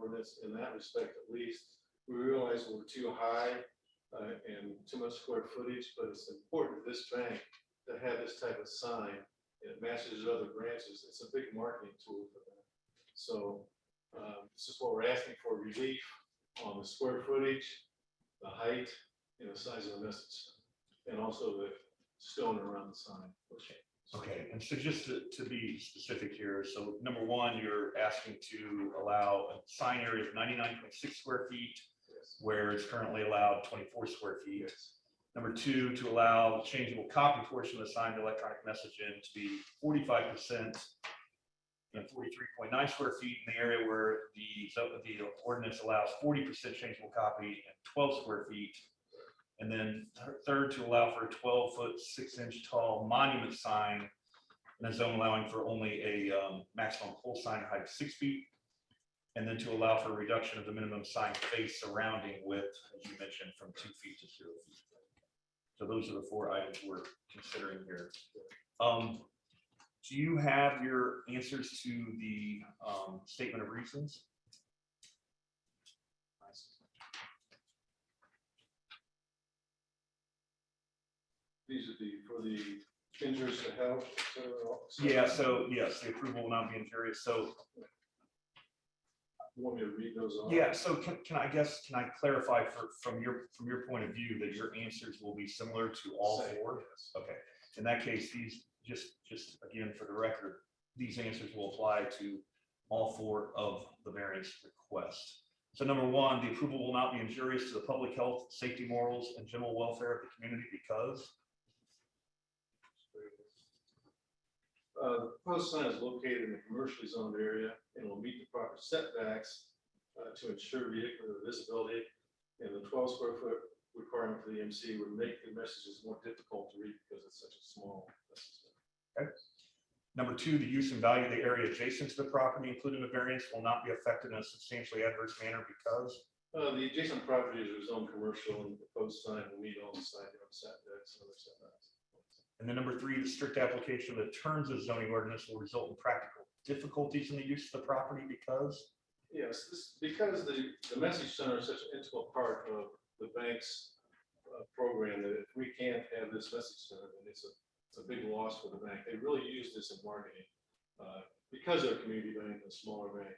ordinance in that respect at least. We realize we're too high and too much square footage, but it's important to this bank to have this type of sign. It matches other branches. It's a big marketing tool for them. So this is what we're asking for, relief on the square footage, the height, and the size of the message sign, and also the stone around the sign. Okay, and so just to be specific here, so number one, you're asking to allow a sign area of 99.6 square feet, Yes. where it's currently allowed 24 square feet. Yes. Number two, to allow the changeable copy portion of the signed electronic messaging to be 45% and 43.9 square feet in the area where the ordinance allows 40% changeable copy and 12 square feet. And then third, to allow for a 12-foot 6-inch tall monument sign in a zone allowing for only a maximum pole sign height of 6 feet. And then to allow for a reduction of the minimum sign face surrounding width, as you mentioned, from 2 feet to 0 feet. So those are the 4 items we're considering here. Do you have your answers to the statement of reasons? These are for the injuries to health. Yeah, so yes, the approval will not be injurious. So you want me to read those off? yeah, so can I clarify from your point of view that your answers will be similar to all 4? Yes. Okay. In that case, these just again for the record, these answers will apply to all 4 of the variance requests. So number one, the approval will not be injurious to the public health, safety, morals, and general welfare of the community because the proposed sign is located in a commercially zoned area and will meet the proper setbacks to ensure vehicular visibility. And the 12 square foot requirement for the MC would make the messages more difficult to read because it's such a small message. okay. Number two, the use and value of the area adjacent to the property, including the variance, will not be affected in a substantially adverse manner because The adjacent properties are zoned commercial and the proposed sign will meet all the side yard setbacks and other setbacks. and then number three, the strict application of the terms of zoning ordinance will result in practical difficulties in the use of the property because Yes, because the message center is such an integral part of the bank's program that if we can't have this message center, then it's a big loss for the bank. They really use this in marketing because they're a community bank, a smaller bank.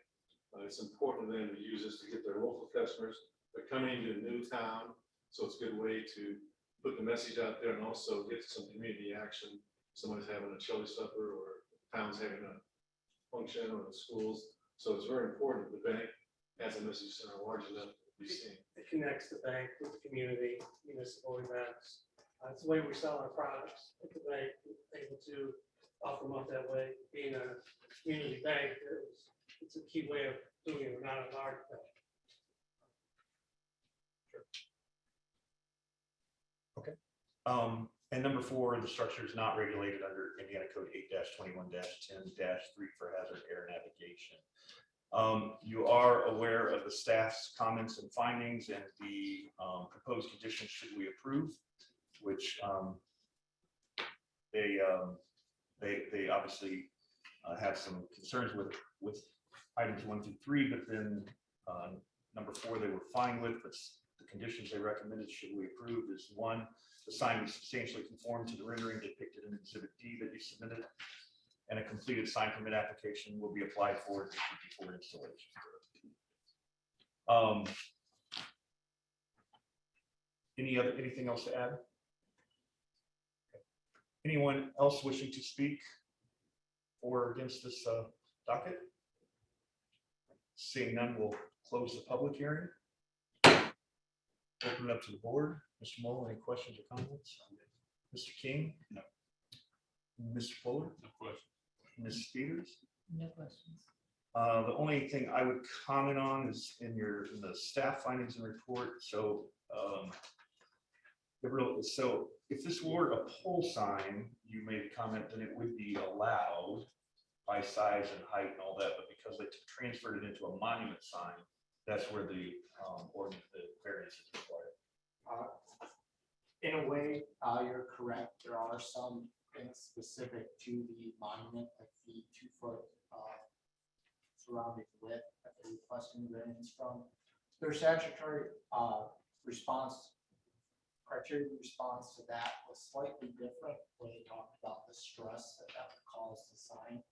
It's important to them to use this to get their local customers. They're coming to a new town, so it's a good way to put the message out there and also get some community action. Somebody's having a chili supper or the town's having a function or the schools. So it's very important that the bank has a message center large enough to be seen. It connects the bank with the community, municipal events. It's the way we sell our products at the bank, able to offer them up that way. Being a community bank, it's a key way of doing it, not a large bank. and number four, the structure is not regulated under Indiana Code 8-21-10-3 for hazard air navigation. You are aware of the staff's comments and findings and the proposed conditions should we approve, which they obviously have some concerns with items 1 through 3, but then number 4 they were fine with. But the conditions they recommended should we approve is 1, the sign is substantially conform to the rendering depicted in Exhibit D that you submitted, and a completed sign permit application will be applied for before installation. Anything else to add? Anyone else wishing to speak for or against this docket? Seeing none, we'll close the public hearing. Open it up to the board. Mr. Morrow, any questions or comments? Mr. King? No. Mr. Fuller? No questions. Ms. Peters? No questions. The only thing I would comment on is in the staff findings and report. So, if this were a pole sign, you made a comment that it would be allowed by size and height and all that, but because they transferred it into a monument sign, that's where the variance is required. In a way, you're correct. There are some things specific to the monument, like the 2-foot surrounding width that they request requesting variance from. Their statutory response, criteria response to that was slightly different when they talked about the stress that that would cause the sign.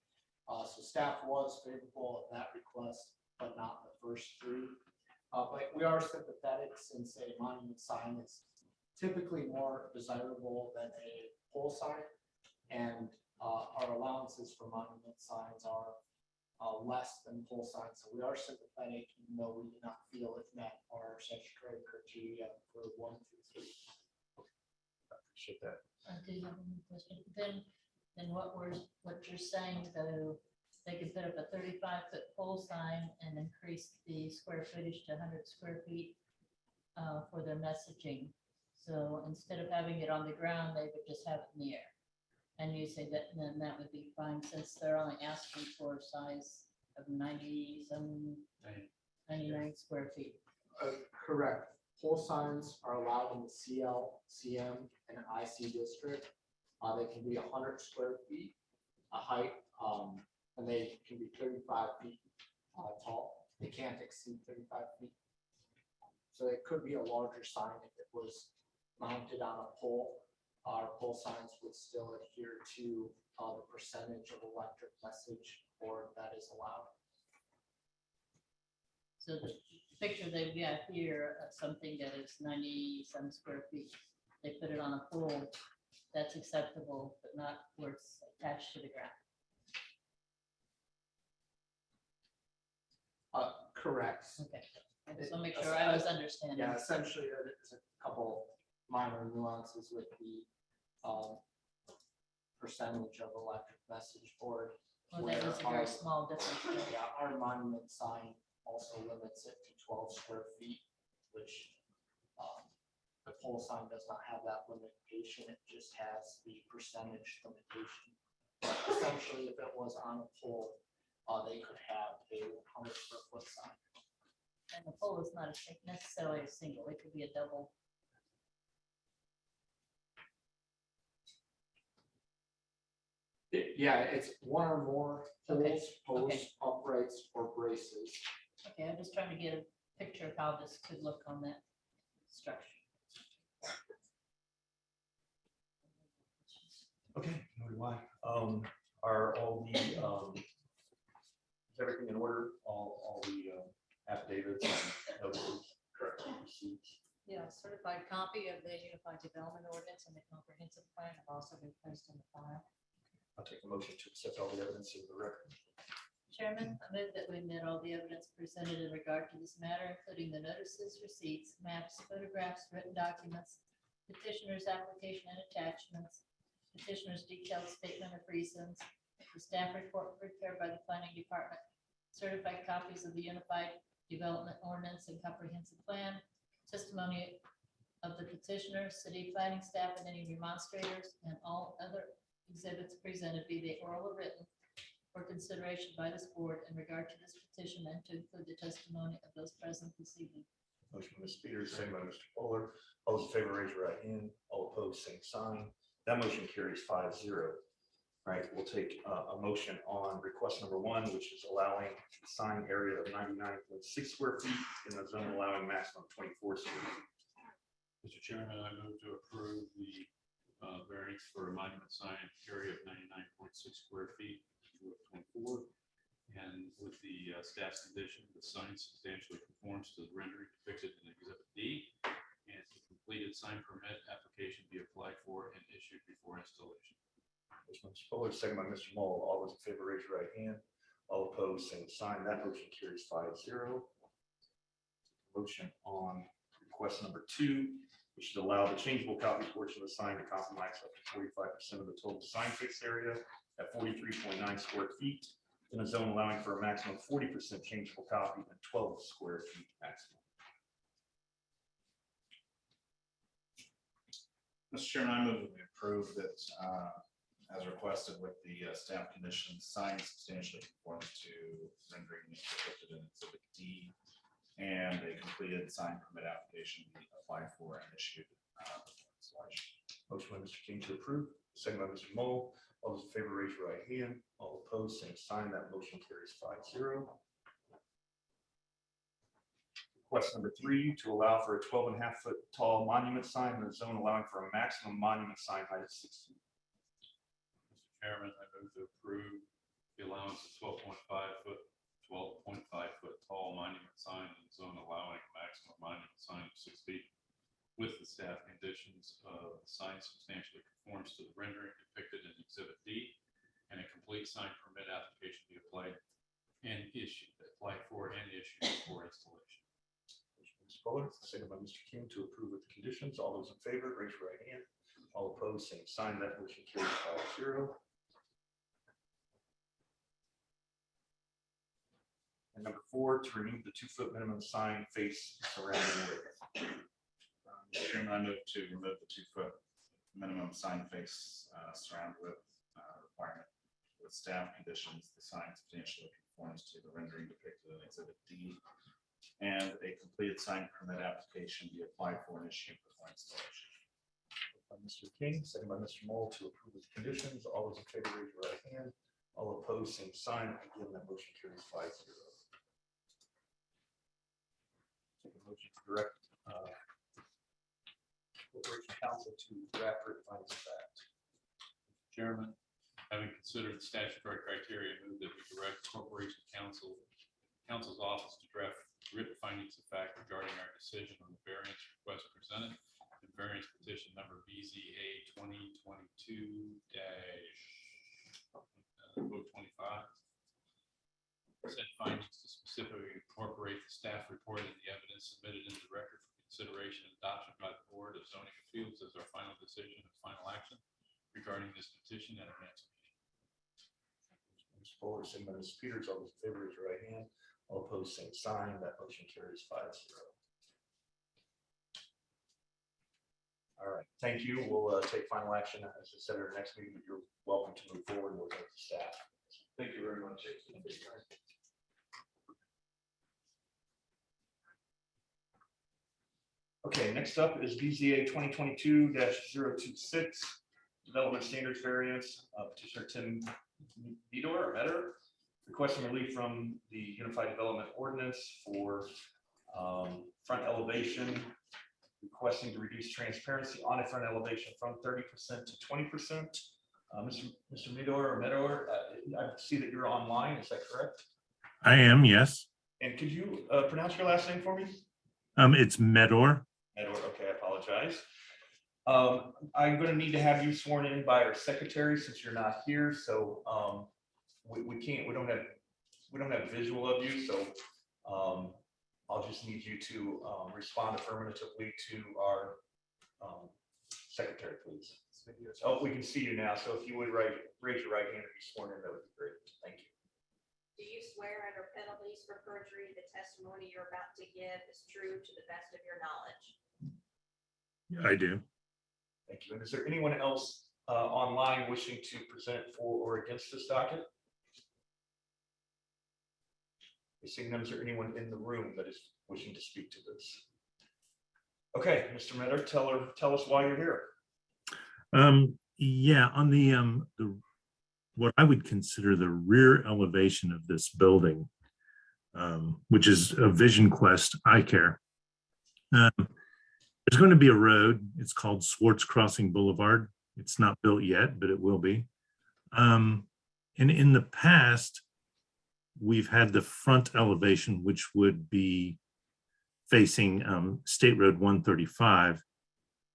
So staff was favorable of that request, but not the first three. But we are sympathetic since a monument sign is typically more desirable than a pole sign. And our allowances for monument signs are less than pole signs. So we are sympathetic, even though we do not feel it met our statutory criteria for 1 through 3. Appreciate that. I do have one question. Then what you're saying though, they could put up a 35-foot pole sign and increase the square footage to 100 square feet for their messaging. So instead of having it on the ground, they would just have it in the air. And you say that then that would be fine since they're only asking for a size of 99 square feet. Correct. Pole signs are allowed in the CL, CM, and IC district. They can be 100 square feet height, and they can be 35 feet tall. They can't exceed 35 feet. So it could be a larger sign if it was mounted on a pole. Our pole signs would still adhere to the percentage of electric message board that is allowed. So the picture they've got here of something that is 90-some square feet, they put it on a pole, that's acceptable, but not where it's attached to the ground. Correct. Okay, I just want to make sure I was understanding. Yeah, essentially, there's a couple minor nuances with the percentage of electric message board. Well, that is a very small difference. There. Yeah, our monument sign also limits it to 12 square feet, which the pole sign does not have that limitation. It just has the percentage limitation. Essentially, if it was on a pole, they could have a 100 square foot sign. And the pole is not necessarily a single, it could be a double. Yeah, it's one or more Okay, poles, okay. posts, uprights, or braces. Okay, I'm just trying to get a picture of how this could look on that structure. Okay, nor do I. Are all the, is everything in order? All the affidavits and notices? Correct. Receipts? Yeah, certified copy of the Unified Development Ordinance and the Comprehensive Plan have also been placed in the file. I'll take a motion to accept all the evidence in the record. Chairman, I move that we admit all the evidence presented in regard to this matter, including the notices, receipts, maps, photographs, written documents, petitioner's application and attachments, petitioner's detailed statement of reasons, the staff report prepared by the planning department, certified copies of the Unified Development Ordinance and Comprehensive Plan, testimony of the petitioner, city planning staff, and any remonstrators, and all other exhibits presented, be they oral or written, for consideration by this board in regard to this petition, and to include the testimony of those present this evening. Motion by Ms. Peters, second by Mr. Fuller. All those in favor, raise your right hand. All opposed, same sign. That motion carries 5-0. All right, we'll take a motion on request number 1, which is allowing a sign area of 99.6 square feet in a zone allowing maximum 24 square feet. Mr. Chairman, I move to approve the variance for a monument sign area of 99.6 square feet to 24. And with the staff's condition, the sign substantially conforms to the rendering depicted in Exhibit D. And the completed sign permit application be applied for and issued before installation. Motion by Mr. Fuller, second by Mr. Mull. All those in favor, raise your right hand. All opposed, same sign. That motion carries 5-0. Motion on request number 2, which should allow the changeable copy portion of the sign to compromise up to 45% of the total sign fixed area at 43.9 square feet in a zone allowing for a maximum of 40% changeable copy and 12 square feet maximum. Mr. Chairman, I move that we approve that as requested with the staff conditions, sign substantially conforms to rendering depicted in Exhibit D, and a completed sign permit application be applied for and issued before installation. Motion by Mr. King to approve, second by Mr. Mull. All those in favor, raise your right hand. All opposed, same sign. That motion carries 5-0. request number 3 to allow for a 12.5-foot tall monument sign in the zone allowing for a maximum monument sign height of 6 feet. Mr. Chairman, I move to approve the allowance of 12.5 foot tall monument sign in the zone allowing a maximum monument sign of 6 feet with the staff conditions of the sign substantially conforms to the rendering depicted in Exhibit D, and a complete sign permit application be applied for and issued for installation. Motion by Mr. Fuller, second by Mr. King to approve with conditions. All those in favor, raise your right hand. All opposed, same sign. That motion carries 5-0. And number 4, to remove the 2-foot minimum sign face surrounding area. Mr. Chairman, I move to remove the 2-foot minimum sign face surround width requirement with staff conditions. The sign substantially conforms to the rendering depicted in Exhibit D, and a completed sign permit application be applied for and issued before installation. By Mr. King, second by Mr. Moll to approve with conditions. All those in favor, raise your right hand. All opposed, same sign. Again, that motion carries 5-0. Take a motion to direct Corporation Council to draft written findings of fact. Chairman, having considered the statutory criteria, move that we direct Corporation Counsel's office to draft written findings of fact regarding our decision on the variance request presented in variance petition number BZA 2022-025. Said findings to specifically incorporate the staff report and the evidence submitted in the record for consideration and adoption by the Board of Zoning Appeals as our final decision and final action regarding this petition at our next meeting. Mr. Fuller, second by Mr. Peters. All those in favor, raise your right hand. All opposed, same sign. That motion carries 5-0. All right, thank you. We'll take final action as I said at our next meeting, but you're welcome to move forward with the staff. Thank you very much. Okay, next up is BZA 2022-026, Development Standards Variance, petitioner Tim Medor, requesting relief from the Unified Development Ordinance for front elevation, requesting to reduce transparency on a front elevation from 30% to 20%. Mr. Medor, I see that you're online, is that correct? I am, yes. And could you pronounce your last name for me? It's Medor. Edward, okay, I apologize. I'm going to need to have you sworn in by our secretary since you're not here. So we don't have visual of you. So I'll just need you to respond affirmatively to our secretary, please. Oh, we can see you now. So if you would raise your right hand and be sworn in, that would be great. Thank you. Do you swear under penalties for perjury the testimony you're about to give is true to the best of your knowledge? I do. Thank you. And is there anyone else online wishing to present for or against this docket? Seeing none, is there anyone in the room that is wishing to speak to this? Okay, Mr. Medor, tell us why you're here. Yeah, on the what I would consider the rear elevation of this building, which is a Vision Quest eye care. There's going to be a road. It's called Swartz Crossing Boulevard. It's not built yet, but it will be. And in the past, we've had the front elevation, which would be facing State Road 135.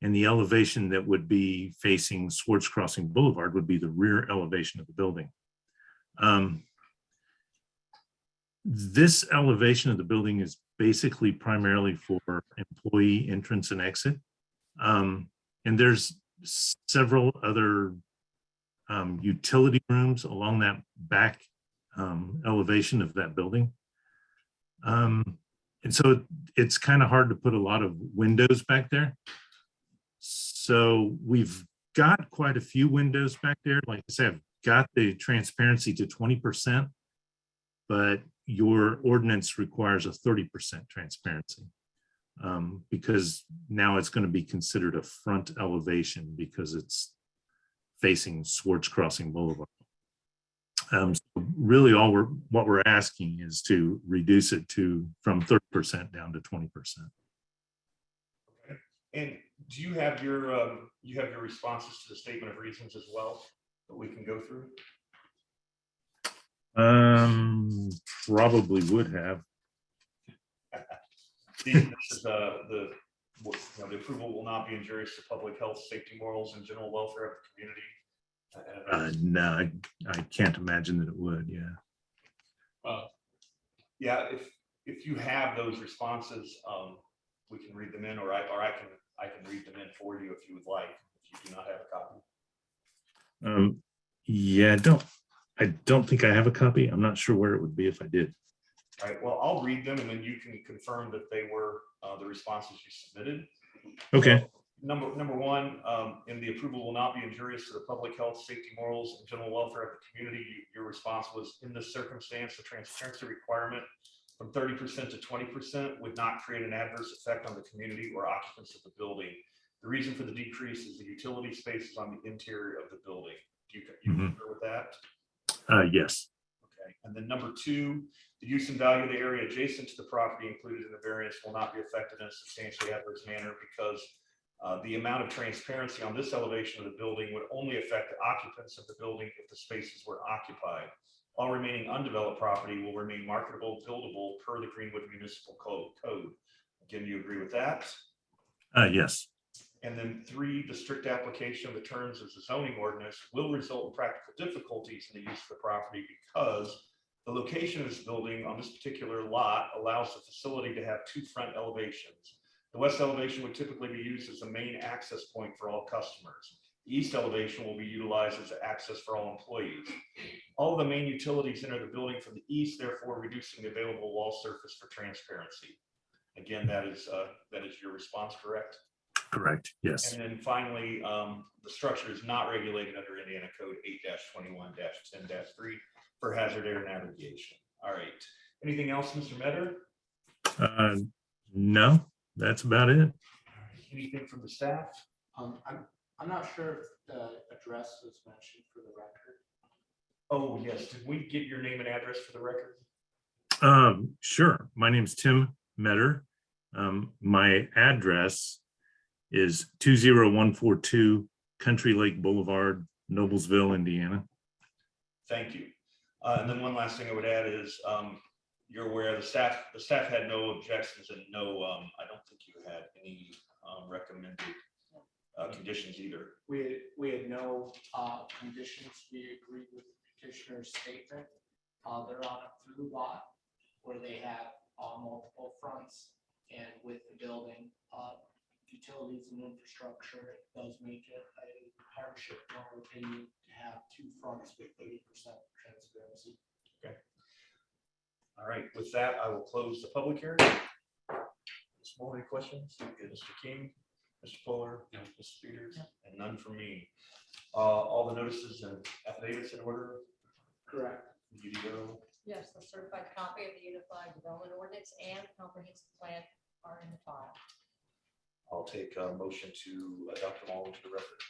And the elevation that would be facing Swartz Crossing Boulevard would be the rear elevation of the building. This elevation of the building is basically primarily for employee entrance and exit. And there's several other utility rooms along that back elevation of that building. And so it's kind of hard to put a lot of windows back there. So we've got quite a few windows back there. Like I said, I've got the transparency to 20%, but your ordinance requires a 30% transparency because now it's going to be considered a front elevation because it's facing Swartz Crossing Boulevard. So really what we're asking is to reduce it from 30% down to 20%. And do you have your responses to the statement of reasons as well that we can go through? Probably would have. This is the approval will not be injurious to public health, safety, morals, and general welfare of the community. No, I can't imagine that it would. Yeah. Yeah, if you have those responses, we can read them in, or I can read them in for you if you would like, if you do not have a copy. Yeah, I don't think I have a copy. I'm not sure where it would be if I did. All right, well, I'll read them and then you can confirm that they were the responses you submitted. Okay. Number one, and the approval will not be injurious to the public health, safety, morals, and general welfare of the community. Your response was, in this circumstance, the transparency requirement from 30% to 20% would not create an adverse effect on the community or occupants of the building. The reason for the decrease is the utility spaces on the interior of the building. Do you agree with that? Yes. Okay, and then number two, the use and value of the area adjacent to the property included in the variance will not be affected in a substantially adverse manner because the amount of transparency on this elevation of the building would only affect the occupants of the building if the spaces were occupied. All remaining undeveloped property will remain marketable, buildable per the Greenwood Municipal Code. Again, you agree with that? Yes. And then three, the strict application of the terms of the zoning ordinance will result in practical difficulties in the use of the property because the location of this building on this particular lot allows the facility to have two front elevations. The west elevation would typically be used as a main access point for all customers. The east elevation will be utilized as access for all employees. All of the main utilities enter the building from the east, therefore reducing the available wall surface for transparency. Again, that is your response, correct? Correct. Yes. And then finally, the structure is not regulated under Indiana Code 8-21-10-3 for hazard air navigation. All right. Anything else, Mr. Metter? No, that's about it. Anything from the staff? I'm not sure if the address was mentioned for the record. Oh, yes. Did we get your name and address for the record? Sure. My name's Tim Metter. My address is 20142 Country Lake Boulevard, Noblesville, Indiana. Thank you. And then one last thing I would add is you're aware the staff had no objections and no, I don't think you had any recommended conditions either. We had no conditions. We agreed with the petitioner's statement. They're on a through lot where they have multiple fronts, and with the building, utilities and infrastructure, it does make it a hardship, in our opinion, to have two fronts with 80% transparency. Okay. All right. With that, I will close the public hearing. Ms. Moore, any questions? Mr. King, Mr. Fuller, Mr. Peters, and none from me. All the notices and affidavits in order. Correct. UDO. Yes, the certified copy of the Unified Development Ordinance and Comprehensive Plan are in the file. I'll take a motion to adopt them all into the record.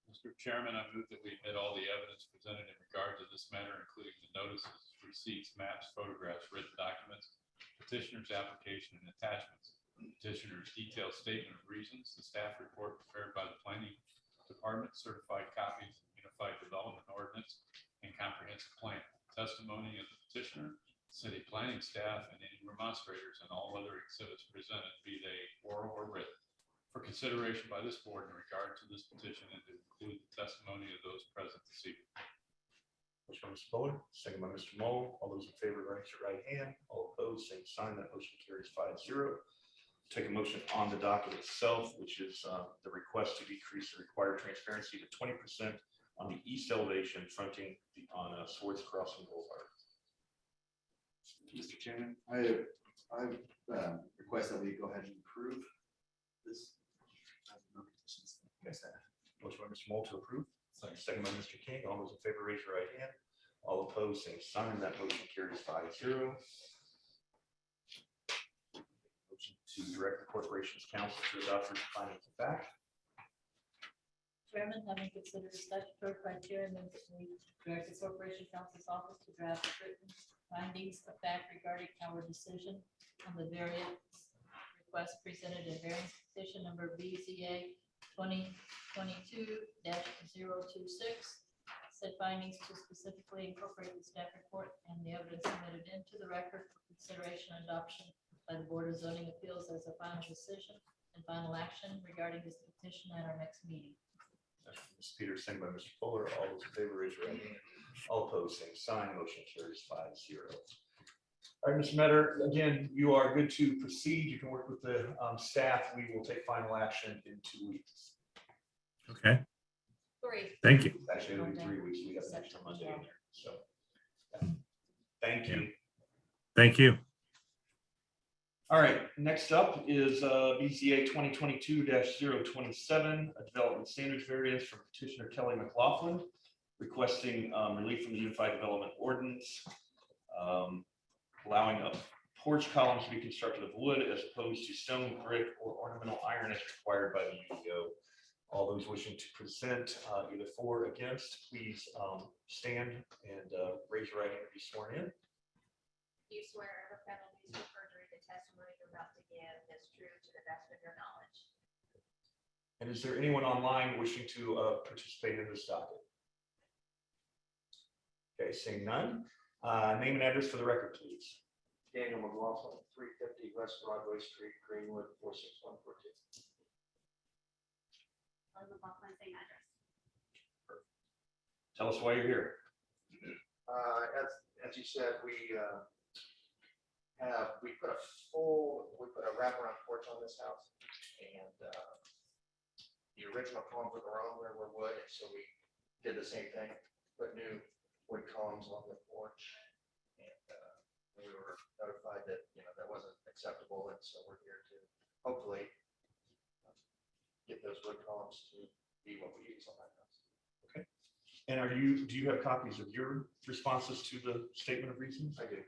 Mr. Chairman, I move that we admit all the evidence presented in regard to this matter, including the notices, receipts, maps, photographs, written documents, petitioner's application and attachments, petitioner's detailed statement of reasons, the staff report prepared by the planning department, certified copies of the Unified Development Ordinance and Comprehensive Plan, testimony of the petitioner, city planning staff, and any remonstrators and all other exhibits presented, be they oral or written, for consideration by this board in regard to this petition and to include the testimony of those present this evening. Motion by Mr. Fuller, second by Mr. Moll. All those in favor, raise your right hand. All opposed, same sign. That motion carries 5-0. Take a motion on the docket itself, which is the request to decrease the required transparency to 20% on the east elevation fronting on Swartz Crossing Boulevard. Mr. Chairman, I request that we go ahead and approve this. Motion by Mr. Moll to approve, second by Mr. King. All those in favor, raise your right hand. All opposed, same sign. That motion carries 5-0. Motion to direct the corporation's council to adopt written findings of fact. Chairman, having considered the statutory criteria, move that we direct the Corporation Counsel's Office to draft written findings of fact regarding our decision on the variance request presented in variance petition number BZA 2022-026. Said findings to specifically incorporate the staff report and the evidence submitted into the record for consideration and adoption by the Board of Zoning Appeals as a final decision and final action regarding this petition at our next meeting. Ms. Peters, second by Mr. Fuller. All those in favor, raise your right hand. All opposed, same sign. Motion carries 5-0. All right, Mr. Metter, again, you are good to proceed. You can work with the staff. We will take final action in 2 weeks. Okay, 3. thank you. Actually, it'll be 3 weeks. We have an extra Monday in there. So, yeah. Thank you. Thank you. All right, next up is BCA 2022-027, a development standards variance from petitioner Kelly McLaughlin, requesting relief from the Unified Development Ordinance, allowing porch columns to be constructed of wood as opposed to stone, brick, or ornamental iron as required by the UDO. All those wishing to present either for or against, please stand and raise your right hand to be sworn in. Do you swear under penalties of perjury the testimony you're about to give is true to the best of your knowledge? And is there anyone online wishing to participate in this docket? Okay, seeing none. Name and address for the record, please. Daniel McLaughlin, 350 West Broadway Street, Greenwood, 46142. McLaughlin, same address. Tell us why you're here. As you said, we put a wraparound porch on this house, and the original columns were around where we're wood, and so we did the same thing, put new wood columns on the porch, and we were notified that, that wasn't acceptable, and so we're here to hopefully get those wood columns to be what we use on that house. Okay. And do you have copies of your responses to the statement of reasons? I do.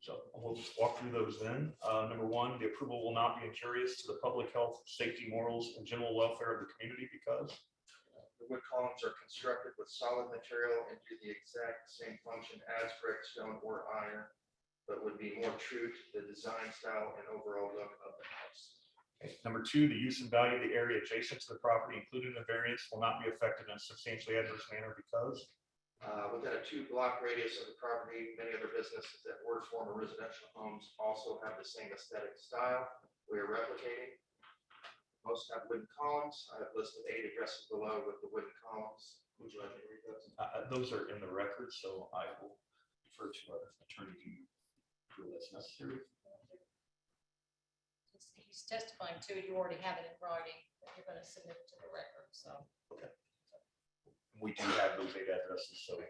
So we'll just walk through those then. Number one, the approval will not be injurious to the public health, safety, morals, and general welfare of the community because The wood columns are constructed with solid material and do the exact same function as brick, stone, or iron, but would be more true to the design style and overall look of the house. okay. Number two, the use and value of the area adjacent to the property, including the variance, will not be affected in a substantially adverse manner because Within a 2-block radius of the property, many other businesses that were former residential homes also have the same aesthetic style we are replicating. Most have wooden columns. I have listed 8 addresses below with the wooden columns. Would you like me to read those? those are in the record, so I will defer to our attorney who feel that's necessary. He's testifying to it. You already have it in writing, but you're going to submit it to the record, so. We do have those 8 addresses, so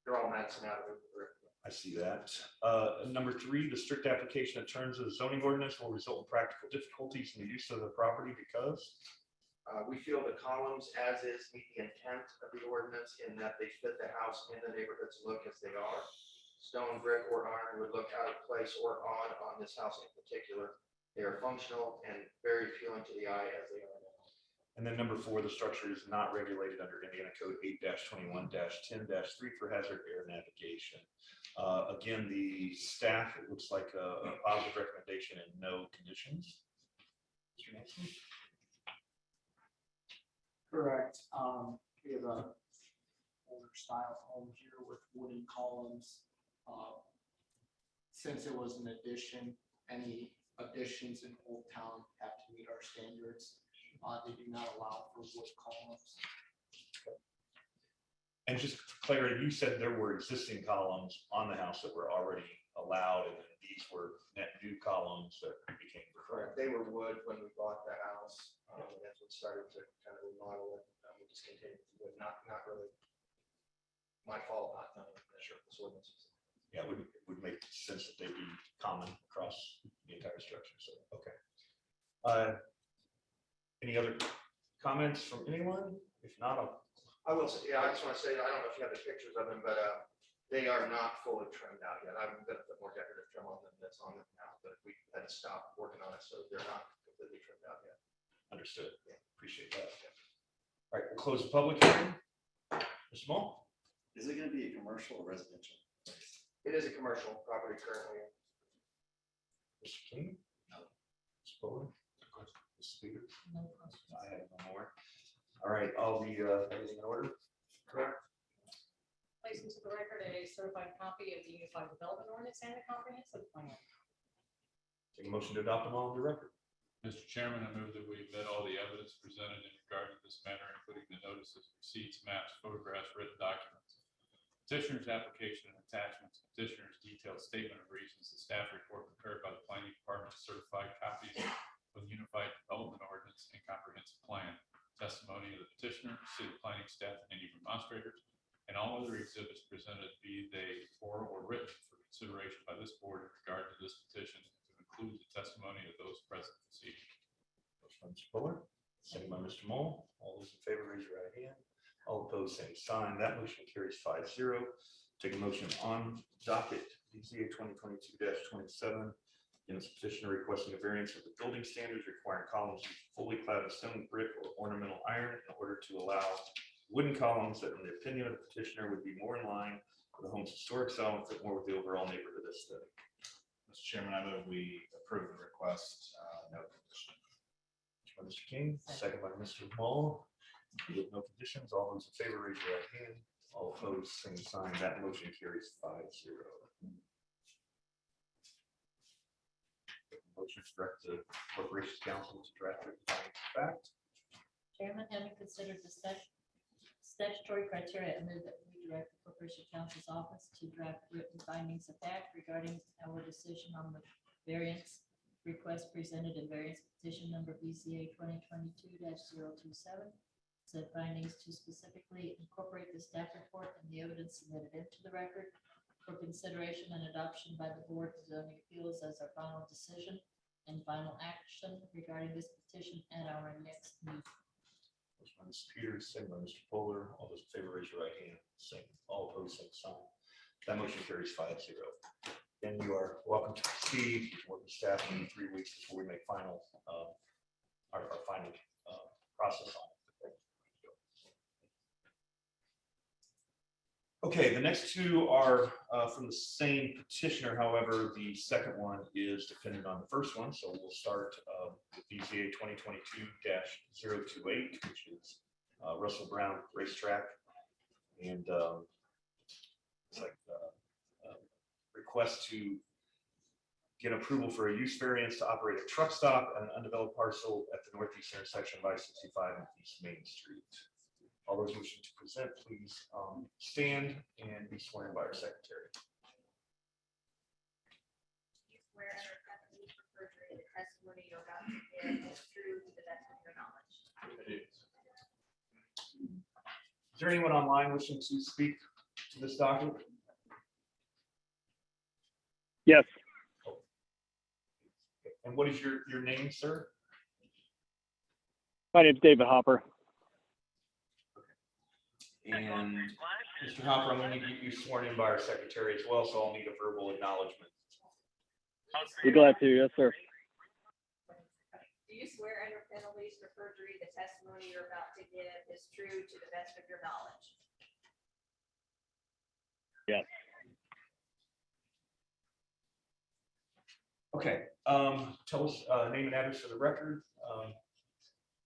They're all maxing out of it. I see that. Number three, the strict application of terms of the zoning ordinance will result in practical difficulties in the use of the property because We feel the columns as is meet the intent of the ordinance in that they fit the house and the neighborhood's look as they are. Stone, brick, or iron would look out of place or odd on this house in particular. They are functional and very appealing to the eye as they are now. And then number four, the structure is not regulated under Indiana Code 8-21-10-3 for hazard air navigation. Again, the staff, it looks like a positive recommendation and no conditions. Mr. Nelson? Correct. We have a older style home here with wooden columns. Since it was an addition, any additions in Old Town have to meet our standards. They do not allow for wood columns. And just for clarity, you said there were existing columns on the house that were already allowed, and these were net new columns that became Correct. required. They were wood when we bought the house. And as we started to kind of remodel it, we just continued with wood. Not really my fault, not knowing this ordinance. Yeah, it would make sense that they be common across the entire structure, so, okay. Any other comments from anyone? If not, I will say, I just want to say, I don't know if you have the pictures of them, but they are not fully trimmed out yet. I'm going to put more decorative trim on them that's on them now, but we had to stop working on it, so they're not completely trimmed out yet. understood. Appreciate that. All right, we'll close the public hearing. Mr. Small? Is it gonna be a commercial or residential? It is a commercial property currently. Mr. King? No. Mr. Fuller? Mr. Peters? No questions. I have no more. All right, all the, everything in order? Correct. Place into the record a certified copy of the Unified Development Ordinance and the comprehensive plan. Take a motion to adopt them all into record. Mr. Chairman, I move that we admit all the evidence presented in regard to this matter, including the notices, receipts, maps, photographs, written documents, petitioner's application and attachments, petitioner's detailed statement of reasons, the staff report prepared by the planning department, certified copies of the Unified Development Ordinance and comprehensive plan, testimony of the petitioner, city planning staff, and any remonstrators, and all other exhibits presented, be they oral or written, for consideration by this board in regard to this petition, to include the testimony of those present this evening. Motion by Mr. Fuller, second by Mr. Mole. All those in favor, raise your right hand. All opposed, same sign. That motion carries 5-0. Take a motion on docket BZA 2022-27. In this petitioner requesting a variance of the building standards requiring columns fully clad in stone, brick, or ornamental iron in order to allow wooden columns that, in the opinion of the petitioner, would be more in line with the home's historic style and fit more with the overall neighborhood aesthetic. Mr. Chairman, I move we approve the request, no condition. By Mr. King, second by Mr. Mole. With no conditions, all those in favor, raise your right hand. All opposed, same sign. That motion carries 5-0. Motion to direct the Corporation Council to draft written findings of fact. Chairman, having considered the statutory criteria, I move that we direct the Corporation Counsel's Office to draft written findings of fact regarding our decision on the variance request presented in variance petition number BCA 2022-027. Said findings to specifically incorporate the staff report and the evidence submitted into the record for consideration and adoption by the Board of Zoning Appeals as our final decision and final action regarding this petition at our next meeting. Motion by Mr. Peters, second by Mr. Fuller. All those in favor, raise your right hand. Same. All opposed, same sign. That motion carries 5-0. Then you are welcome to proceed with the staff in 3 weeks before we make final, our final process on it. Okay, the next two are from the same petitioner. However, the second one is dependent on the first one. So we'll start with BZA 2022-028, which is Russell Brown Racetrack. And it's like request to get approval for a use variance to operate a truck stop at an undeveloped parcel at the northeast intersection of I-65 and East Main Street. All those wishing to present, please stand and be sworn in by our secretary. You swear under penalty for perjury, the testimony you're about to give is true to the best of your knowledge. Is there anyone online wishing to speak to this document? Yes, And what is your name, sir? my name's David Hopper. And Mr. Hopper, I'm going to get you sworn in by our secretary as well, so I'll need a verbal acknowledgement. Be glad to, yes, sir. Do you swear under penalties for perjury, the testimony you're about to give is true to the best of your knowledge? Yes. Okay, tell us name and address for the record,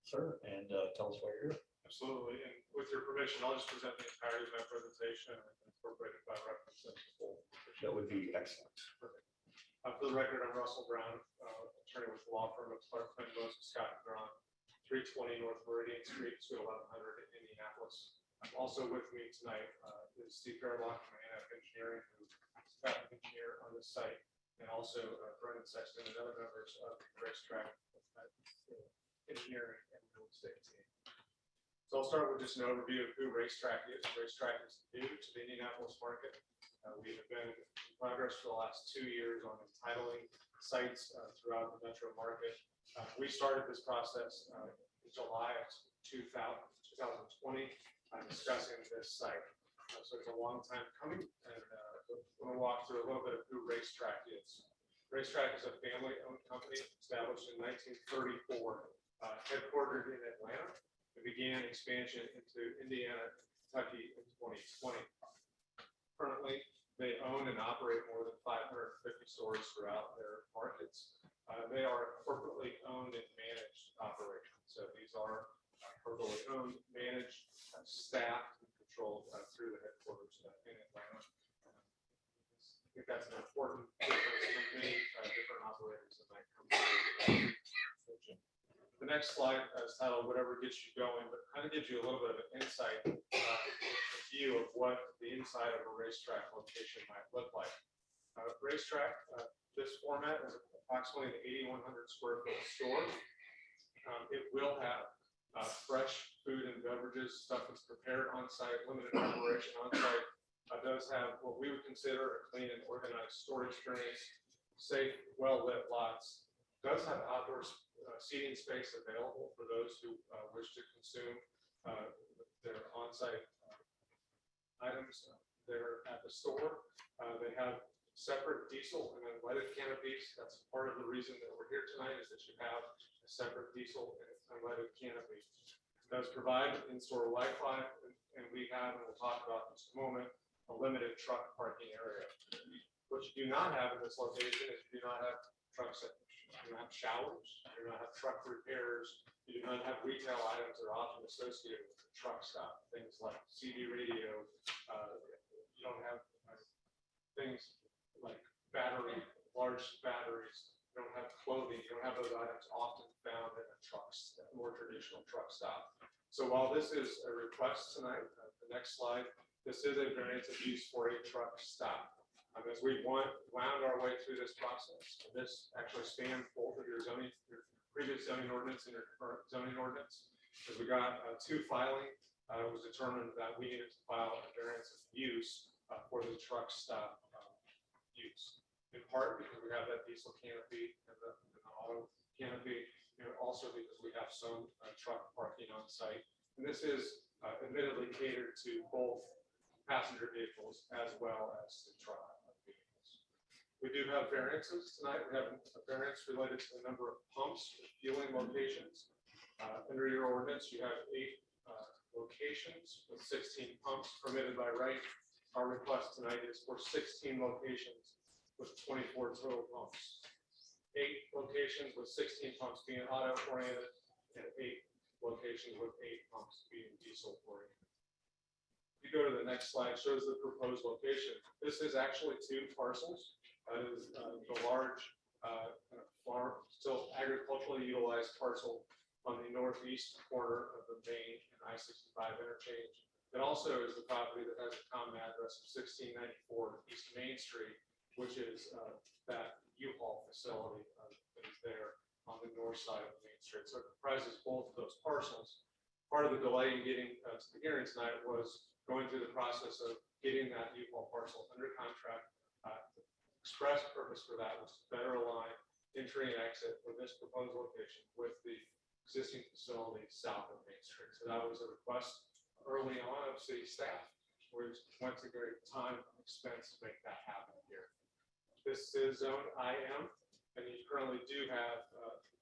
sir, and tell us why you're here. Absolutely, and with your permission, I'll just present the entirety of my presentation and incorporate it by reference in full. That would be excellent. For the record, I'm Russell Brown, attorney with the law firm of Clark, Flynn, Moses, Scott, and Braun, 320 North Meridian Street, Suite 1100 in Indianapolis. Also with me tonight is Steve Fairlock from ANF Engineering, who's traffic engineer on this site, and also Brendan Sexton and other members of the racetrack engineering and real estate team. So I'll start with just an overview of who Racetrack is. Racetrack is new to the Indianapolis market. We have been in progress for the last 2 years on entitling sites throughout the metro market. We started this process in July of 2020, discussing this site. So it's a long time coming, and I'm going to walk through a little bit of who Racetrack is. Racetrack is a family-owned company established in 1934, headquartered in Atlanta. and began expansion into Indiana, Kentucky in 2020. Currently, they own and operate more than 550 stores throughout their markets. They are corporately owned and managed operations. So these are corporately owned, managed, staffed, and controlled through the headquarters in Atlanta. I think that's an important difference from many different operators that might come through. The next slide is titled "Whatever Gets You Going," but kind of gives you a little bit of an insight, view of what the inside of a racetrack location might look like. Racetrack, this format is approximately an 8,100 square foot store. It will have fresh food and beverages, stuff that's prepared on site, limited preparation on site. Does have what we would consider a clean and organized store experience, safe, well-lit lots. Does have outdoor seating space available for those who wish to consume their on-site items there at the store. They have separate diesel and unleaded canopies. That's part of the reason that we're here tonight, is that you have a separate diesel and unleaded canopy. It does provide in-store Wi-Fi, and we have, and we'll talk about in just a moment, a limited truck parking area. What you do not have in this location is you do not have truck centers, you don't have showers, you do not have truck repairs, you do not have retail items that are often associated with the truck stop, things like CD radio. You don't have things like large batteries. You don't have clothing. You don't have those items often found in a more traditional truck stop. So while this is a request tonight, the next slide, this is a variance of use for a truck stop. As we wound our way through this process, this actually spanned both of your previous zoning ordinance and your current zoning ordinance. As we got to filing, it was determined that we needed to file a variance of use for the truck stop use. In part because we have that diesel canopy and the auto canopy, and also because we have some truck parking on site. And this is admittedly catered to both passenger vehicles as well as the truck vehicles. We do have variances tonight. We have a variance related to the number of pumps, fueling locations. Under your ordinance, you have 8 locations with 16 pumps permitted by right. Our request tonight is for 16 locations with 24 total pumps. 8 locations with 16 pumps being auto oriented, and 8 locations with 8 pumps being diesel oriented. If you go to the next slide, shows the proposed location. This is actually 2 parcels. That is the large farm, still agriculturally utilized parcel on the northeast corner of the main and I-65 interchange. It also is the property that has a common address of 1694 East Main Street, which is that U-Haul facility that is there on the north side of the main street. So it comprises both of those parcels. Part of the delay in getting to the hearing tonight was going through the process of getting that U-Haul parcel under contract. Express purpose for that was to better align entry and exit for this proposed location with the existing facility south of Main Street. So that was a request early on of city staff. We went to great time and expense to make that happen here. This is zone IM, and you currently do have,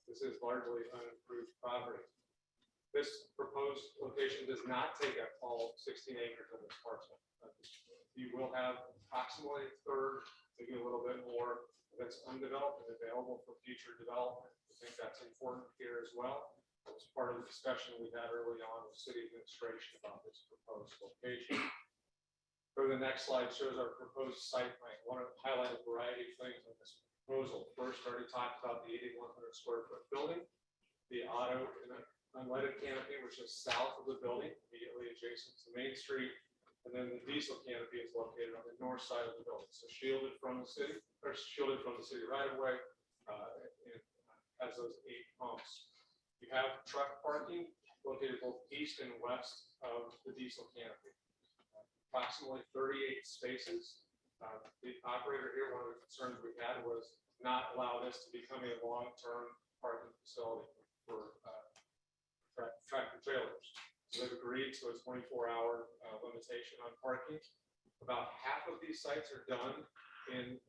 this is largely unimproved property. This proposed location does not take up all 16 acres of this parcel. You will have approximately a third, maybe a little bit more, that's undeveloped and available for future development. I think that's important here as well. It was part of the discussion we had early on with city administration about this proposed location. Go to the next slide, shows our proposed site plan. I want to highlight a variety of things on this proposal. First, I already talked about the 8,100 square foot building, the auto and unleaded canopy, which is south of the building, immediately adjacent to Main Street. And then the diesel canopy is located on the north side of the building. So shielded from the city right away, and has those 8 pumps. You have truck parking located both east and west of the diesel canopy. Approximately 38 spaces. The operator here, one of the concerns we had was not allow this to become a long-term parking facility for tractor trailers. So they've agreed to a 24-hour limitation on parking. About half of these sites are done in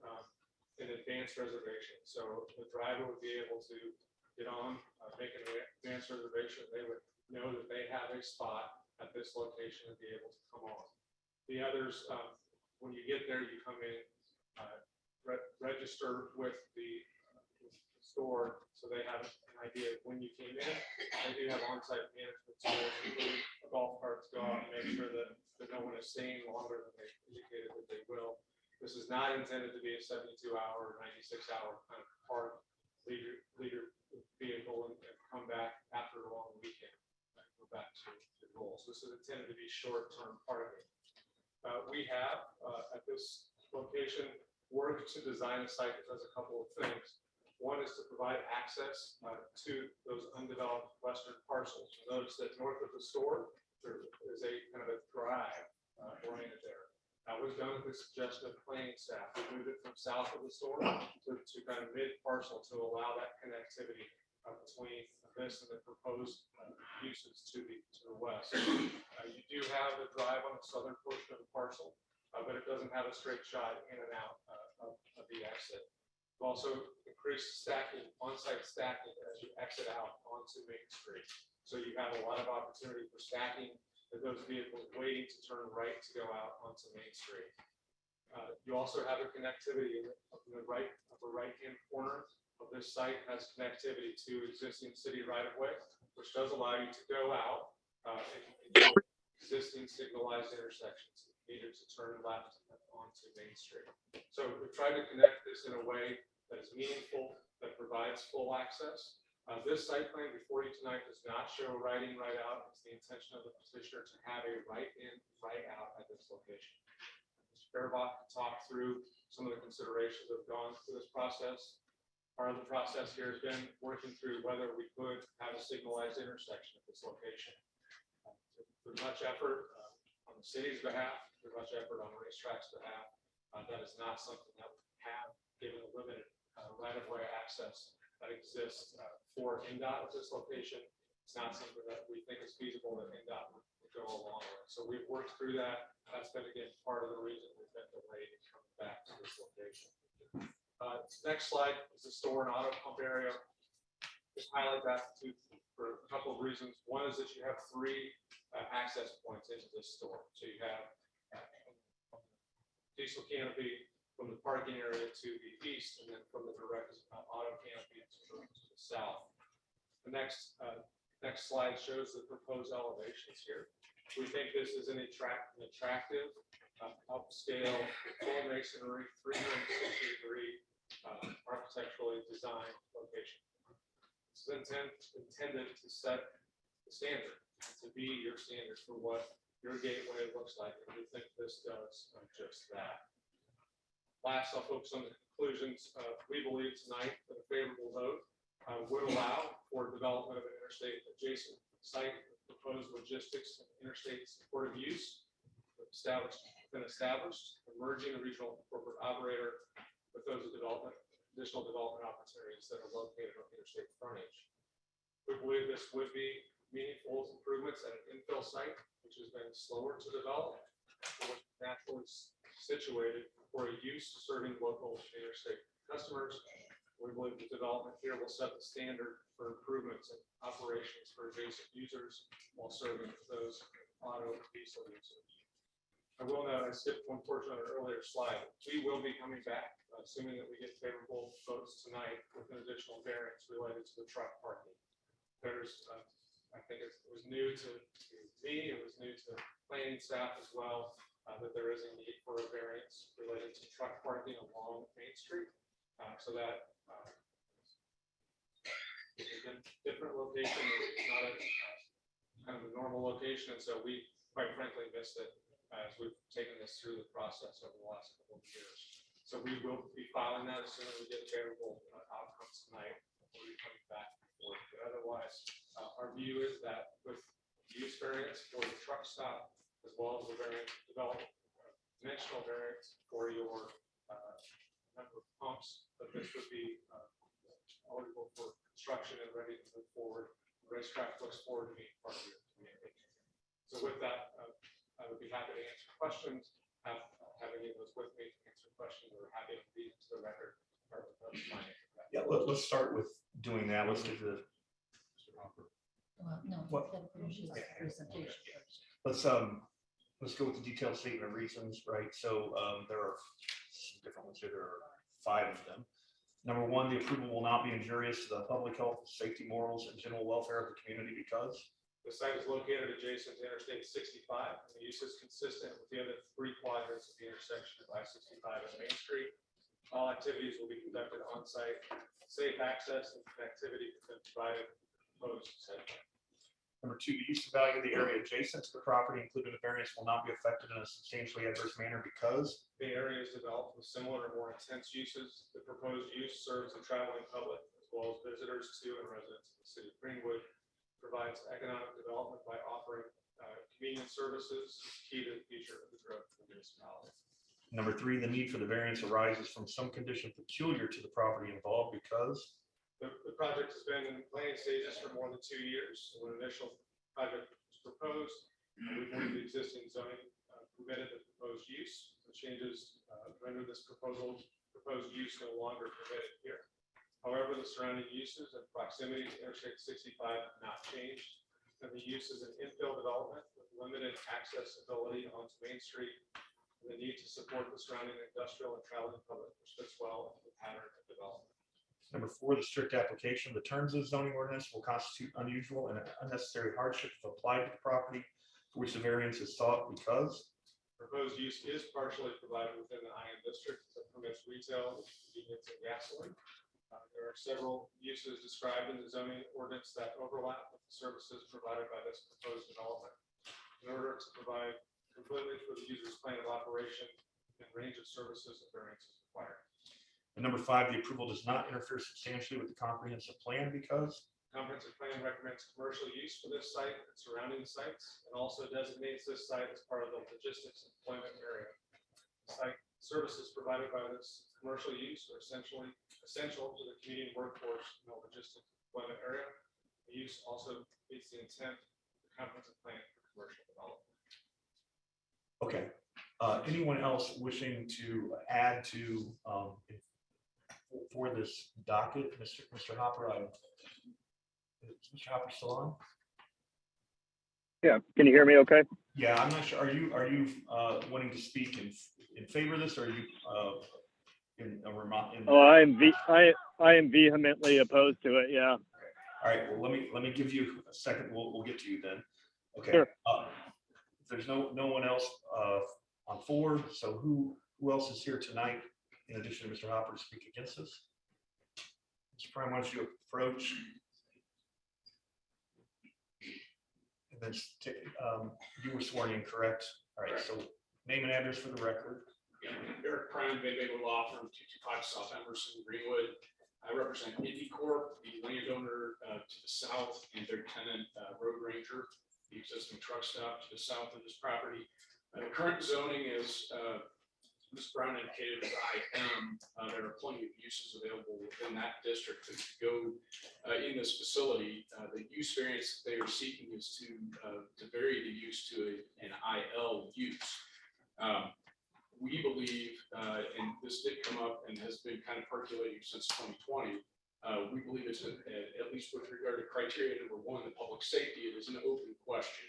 advance reservation. So the driver would be able to get on, make an advance reservation. They would know that they have a spot at this location and be able to come on. The others, when you get there, you come in, register with the store, so they have an idea of when you came in. They do have on-site management tools, including a golf cart to go out and make sure that no one is staying longer than they indicated that they will. This is not intended to be a 72-hour, 96-hour kind of park, leave your vehicle and come back after a long weekend, and go back to the goals. This is intended to be short-term parking. We have at this location worked to design a site that does a couple of things. One is to provide access to those undeveloped western parcels. Notice that north of the store, there is a kind of a drive oriented there. That was done at the suggestion of planning staff. We moved it from south of the store to kind of mid parcel to allow that connectivity between this and the proposed uses to the west. You do have a drive on the southern portion of the parcel, but it doesn't have a straight shot in and out of the exit. We've also increased stacking, on-site stacking as you exit out onto Main Street. So you have a lot of opportunity for stacking of those vehicles waiting to turn right to go out onto Main Street. You also have a connectivity in the upper right-hand corner of this site has connectivity to existing city right-of-way, which does allow you to go out and existing signalized intersections needed to turn left onto Main Street. So we've tried to connect this in a way that is meaningful, that provides full access. This site plan before you tonight does not show right in, right out. It's the intention of the petitioner to have a right in, right out at this location. Mr. Fairbach can talk through some of the considerations that have gone through this process. Part of the process here has been working through whether we could have a signalized intersection at this location. There's much effort on the city's behalf, there's much effort on the racetrack's behalf. That is not something that we have, given the limited right-of-way access that exists for NDOT at this location. It's not something that we think is feasible that NDOT would go along with. So we've worked through that. That's been, again, part of the reason we've been delayed in coming back to this location. Next slide is the store and auto pump area. Just highlight that for a couple of reasons. One is that you have three access points into this store. So you have diesel canopy from the parking area to the east, and then from the direct auto canopy to the south. The next slide shows the proposed elevations here. We think this is an attractive, upscale, full masonry, 360-degree architecturally designed location. This is intended to set the standard, to be your standard for what your gateway looks like, and we think this does just that. Last, I'll focus on the conclusions. We believe tonight that a favorable vote would allow for development of an interstate adjacent site with proposed logistics and interstate supportive use, been established, emerging a regional corporate operator with those additional development opportunities that are located on interstate frontage. We believe this would be meaningful improvements at an infill site, which has been slower to develop, but which is naturally situated for a use serving local interstate customers. We believe the development here will set the standard for improvements in operations for adjacent users while serving those auto diesel users. I will note, I skipped one portion on an earlier slide. We will be coming back, assuming that we get favorable votes tonight, with an additional variance related to the truck parking. There's, I think it was new to me, it was new to planning staff as well, that there is a need for a variance related to truck parking along Main Street. So that it's a different location, it's not a kind of a normal location, and so we quite frankly missed it as we've taken this through the process over the last couple of years. So we will be filing that as soon as we get favorable outcomes tonight. We'll be coming back forward. But otherwise, our view is that with use variance for the truck stop, as well as the variant development, dimensional variance for your number of pumps, that this would be eligible for construction and ready to move forward. The racetrack looks forward to being part of your community. So with that, I would be happy to answer questions. Have any of those with me to answer questions, or happy to read into the record. Yeah, let's start with doing that. Let's get to Mr. Hopper. Well, no, What? that finishes the presentation first. Let's go with the detailed statement of reasons, right? So, there are some different ones here. There are 5 of them. Number 1, the approval will not be injurious to the public health, safety, morals, and general welfare of the community because The site is located adjacent to Interstate 65. And the use is consistent with the other 3 quadrants of the intersection of I-65 and Main Street. All activities will be conducted on site. Safe access and connectivity has been provided. Proposed site plan. Number 2, the use and value of the area adjacent to the property, including the variance, will not be affected in a substantially adverse manner because The area is developed with similar or more intense uses. The proposed use serves the traveling public as well as visitors to and residents of the city of Greenwood. Provides economic development by offering convenience services, key to the future of the growth of the municipality. Number 3, the need for the variance arises from some condition peculiar to the property involved because The project has been in planning stages for more than 2 years. When initial project was proposed, we believe the existing zoning permitted the proposed use. The changes render this proposed use no longer permitted here. However, the surrounding uses and proximity to Interstate 65 have not changed. And the use is an infill development with limited accessibility onto Main Street. And the need to support the surrounding industrial and traveling public, which fits well into the pattern of development. Number 4, the strict application of the terms of the zoning ordinance will constitute unusual and unnecessary hardship if applied to the property for which the variance is sought because Proposed use is partially provided within the IM district that permits retail, convenience, and gasoline. There are several uses described in the zoning ordinance that overlap with the services provided by this proposed development. In order to provide completely for the user's plan of operation and range of services, the variance is required. And number 5, the approval does not interfere substantially with the comprehensive plan because Comprehensive plan recommends commercial use for this site and surrounding sites, and also designates this site as part of the logistics employment area. Site services provided by this commercial use are essential to the community workforce in the logistics employment area. The use also meets the intent of the comprehensive plan for commercial development. okay. Anyone else wishing to add to for this docket, Mr. Hopper? Is Mr. Hopper still on? Yeah, can you hear me okay? Yeah, I'm not sure. Are you wanting to speak in favor of this, or are you in a remote? Oh, I am vehemently opposed to it, yeah. All right, well, let me give you a second. We'll get to you then. Okay. Sure. If there's no one else on 4, so who else is here tonight in addition to Mr. Hopper to speak against this? Mr. Prime, why don't you approach? And then you were sworn in, correct? All right, so name and address for the record. Eric Prime, Bay Law Firm, 225 South Emerson, Greenwood. I represent Indy Corp, the landowner to the south, and their tenant, Road Ranger, the existing truck stop to the south of this property. The current zoning is, Ms. Brown indicated as IM. There are plenty of uses available within that district to go in this facility. The use variance they are seeking is to vary the use to an IL use. We believe, and this did come up and has been kind of percolating since 2020, we believe it's, at least with regard to criteria number 1, the public safety, it is an open question.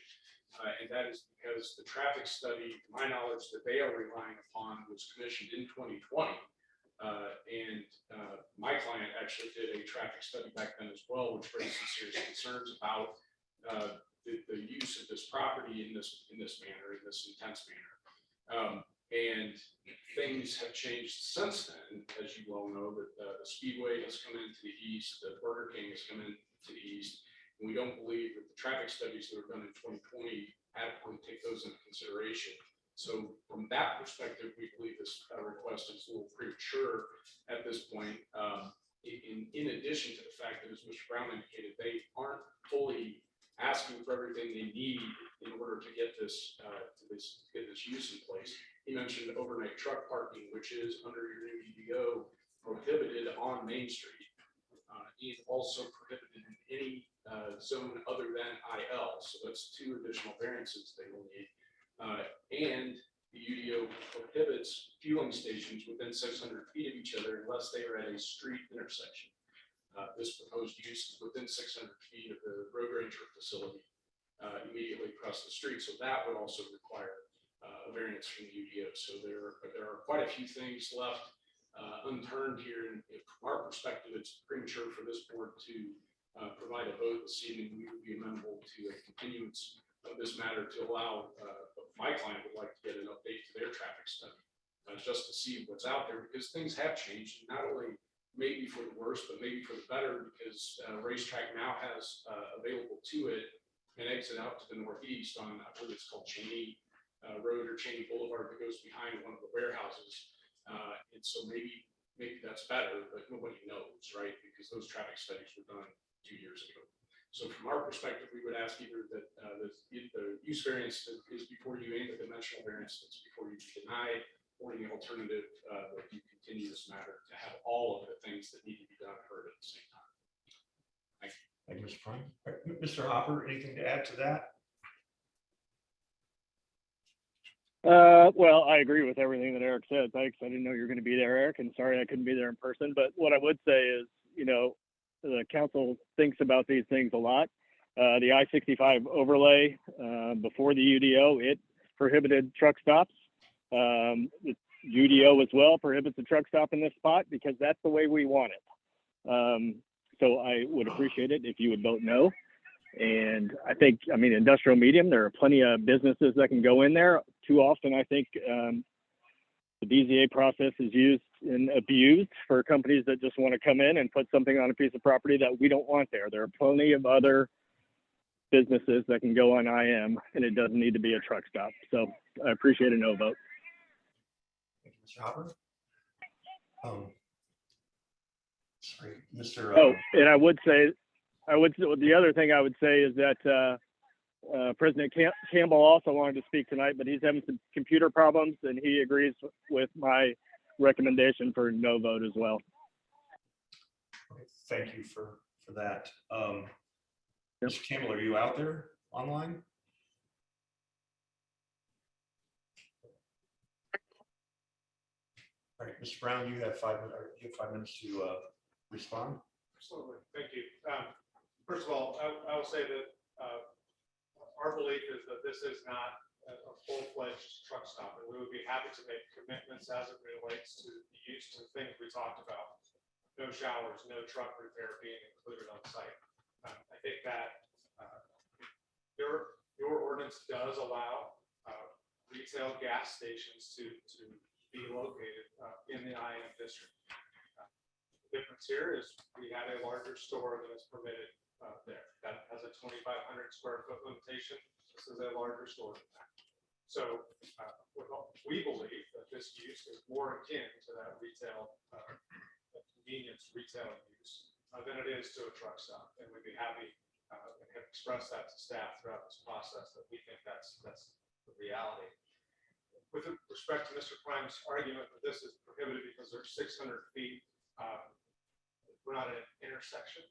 And that is because the traffic study, to my knowledge, that they are relying upon was commissioned in 2020. And my client actually did a traffic study back then as well, which raised some serious concerns about the use of this property in this manner, in this intense manner. And things have changed since then, as you well know, that the Speedway has come into the east, the Burger King has come into the east. And we don't believe that the traffic studies that were done in 2020 adequately take those into consideration. So from that perspective, we believe this request is a little premature at this point. In addition to the fact that, as Mr. Brown indicated, they aren't fully asking for everything they need in order to get this use in place. He mentioned overnight truck parking, which is under your new EDO prohibited on Main Street. And also prohibited in any zone other than IL. So that's 2 additional variances they will need. And the UDO prohibits fueling stations within 600 feet of each other unless they are at a street intersection. this proposed use is within 600 feet of the road ranger facility immediately across the street. So that would also require a variance from the UDO. So there are quite a few things left unturned here. And from our perspective, it's premature for this board to provide a vote this evening. We would be amenable to a continuance of this matter to allow, my client would like to get an update to their traffic study, just to see what's out there, because things have changed, not only maybe for the worse, but maybe for the better, because Racetrack now has available to it an exit out to the northeast on, I believe it's called Cheney Road or Cheney Boulevard, that goes behind one of the warehouses. And so maybe that's better, but nobody knows, right? Because those traffic studies were done 2 years ago. So from our perspective, we would ask either that the use variance is before you, and the dimensional variance that's before you deny, or the alternative that you continue this matter to have all of the things that need to be done heard at the same time. Thank you, Mr. Prime. Mr. Hopper, anything to add to that? Well, I agree with everything that Eric said. Thanks. I didn't know you were going to be there, Eric, and sorry I couldn't be there in person. But what I would say is, the council thinks about these things a lot. The I-65 overlay before the UDO, it prohibited truck stops. The UDO as well prohibits a truck stop in this spot because that's the way we want it. So I would appreciate it if you would vote no. And I think, industrial medium, there are plenty of businesses that can go in there. Too often, I think the BZA process is used and abused for companies that just want to come in and put something on a piece of property that we don't want there. There are plenty of other businesses that can go on IM, and it doesn't need to be a truck stop. So I appreciate a no vote. Thank you, Mr. Hopper. Sorry, Mr. Oh, and the other thing I would say is that President Campbell also wanted to speak tonight, but he's having some computer problems, and he agrees with my recommendation for no vote as well. Okay, thank you for that. Mr. Campbell, are you out there online? All right, Mr. Brown, you have 5 minutes. You have 5 minutes to respond. Absolutely, thank you. First of all, I will say that our belief is that this is not a full-fledged truck stop, and we would be happy to make commitments as it relates to the use of things we talked about. No showers, no truck repair being included on site. I think that your ordinance does allow retail gas stations to be located in the IM district. The difference here is we have a larger store than is permitted there. That has a 2,500 square foot limitation. This is a larger store than that. So we believe that this use is more akin to that retail convenience retail use than it is to a truck stop. And we'd be happy and have expressed that to staff throughout this process, that we think that's the reality. With respect to Mr. Prime's argument that this is prohibited because there's 600 feet, we're not at an intersection.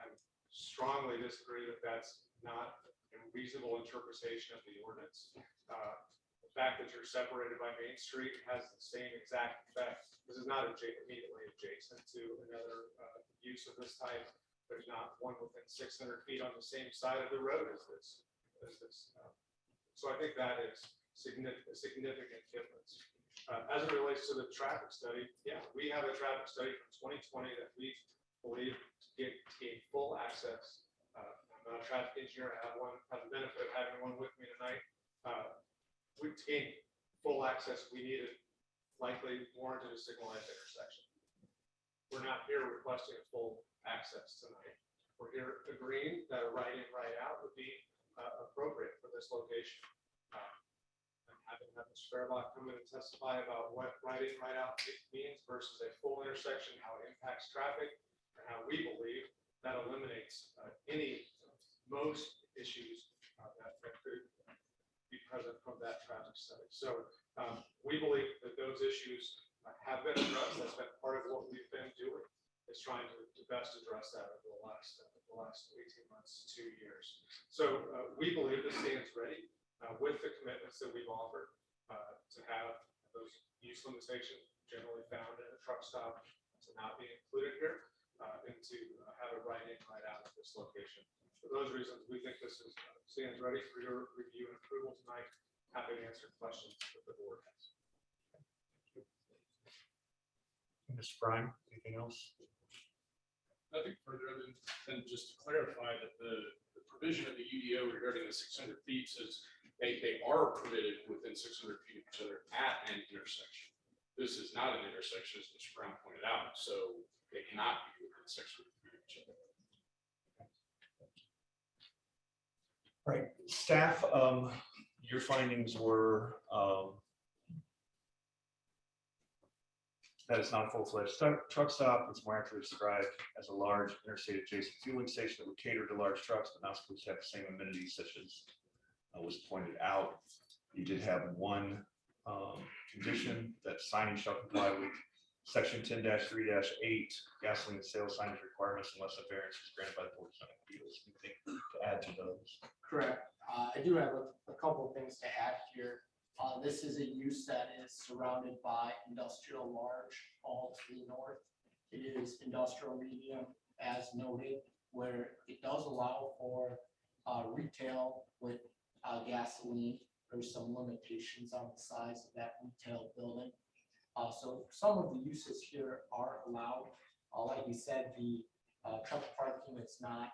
I strongly disagree that that's not a reasonable interpretation of the ordinance. The fact that you're separated by Main Street has the same exact effect. This is not immediately adjacent to another use of this type. There's not one within 600 feet on the same side of the road as this. So I think that is a significant difference. As it relates to the traffic study, yeah, we have a traffic study from 2020 that we believe to gain full access. I'm not a traffic engineer. I have the benefit of having one with me tonight. To gain full access, we needed likely warranted a signalized intersection. We're not here requesting a full access tonight. We're here agreeing that a right in, right out would be appropriate for this location. Having Mr. Fairbach come in and testify about what right in, right out means versus a full intersection, how it impacts traffic, and how we believe that eliminates most issues that could be present from that traffic study. So we believe that those issues have been addressed. That's been part of what we've been doing, is trying to best address that over the last 18 months, 2 years. So we believe this stands ready with the commitments that we've offered to have those use limitations generally found in a truck stop to not be included here. and to have it right in, right out at this location. For those reasons, we think this is, stands ready for your review and approval tonight. Happy to answer questions that the board has. Mr. Prime, anything else? Nothing further than just to clarify that the provision of the UDO regarding the 600 feet says they are permitted within 600 feet of each other at an intersection. This is not an intersection, as Mr. Brown pointed out, so they cannot be within 600 feet of each other. Right, staff, your findings were, that it's not a full-fledged truck stop. It's more accurately described as a large interstate adjacent fueling station that would cater to large trucks, but not supposed to have the same amenities such as was pointed out. You did have one condition that signage shall comply with section 10-3-8 gasoline sales signage requirements unless a variance is granted by the board of zoning appeals. Anything to add to those? Correct. I do have a couple of things to add here. This is a use that is surrounded by industrial large all to the north. It is industrial medium as noted, where it does allow for retail with gasoline. There's some limitations on the size of that retail building. So some of the uses here are allowed. Like you said, the truck parking is not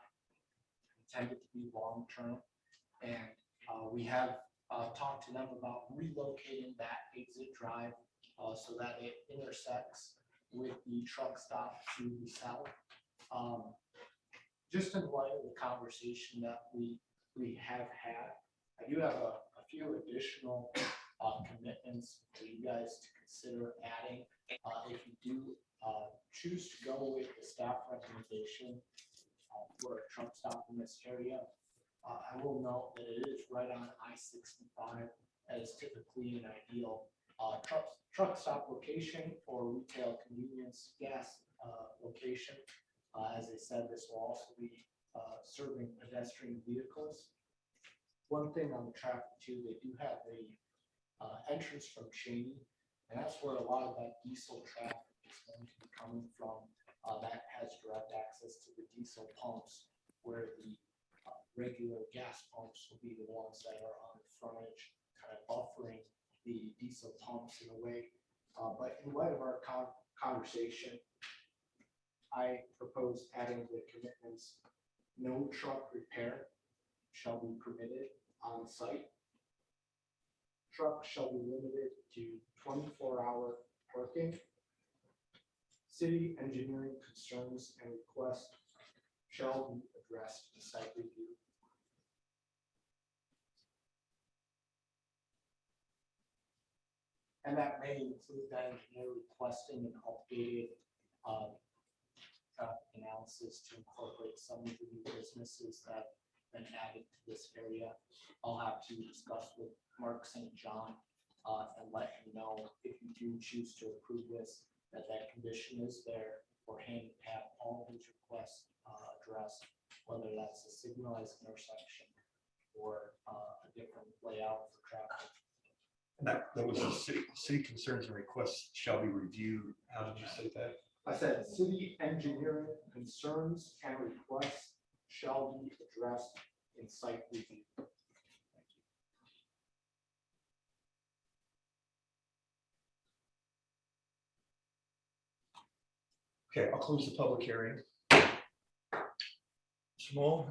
intended to be long-term. And we have talked to them about relocating that exit drive so that it intersects with the truck stop to the south. Just in light of the conversation that we have had, I do have a few additional commitments for you guys to consider adding. If you do choose to go with the staff recommendation for a truck stop in this area, I will note that it is right on I-65, as typically an ideal truck stop location or retail convenience gas location. As I said, this will also be serving pedestrian vehicles. One thing on the traffic too, they do have a entrance from Cheney, and that's where a lot of that diesel traffic is going to be coming from. That has direct access to the diesel pumps, where the regular gas pumps will be the ones that are on the frontage, kind of buffering the diesel pumps in a way. But in light of our conversation, I propose adding the commitments: no truck repair shall be permitted on site. Trucks shall be limited to 24-hour parking. City engineering concerns and requests shall be addressed in site review. And that may include the engineer requesting an updated analysis to incorporate some of the new businesses that have been added to this area. I'll have to discuss with Mark St. John and let him know, if you do choose to approve this, that condition is there for him to have all his requests addressed, whether that's a signalized intersection or a different layout for traffic. And that was a city concerns and requests shall be reviewed. How did you say that? I said city engineering concerns and requests shall be addressed in site review. Okay, I'll close the public hearing. Small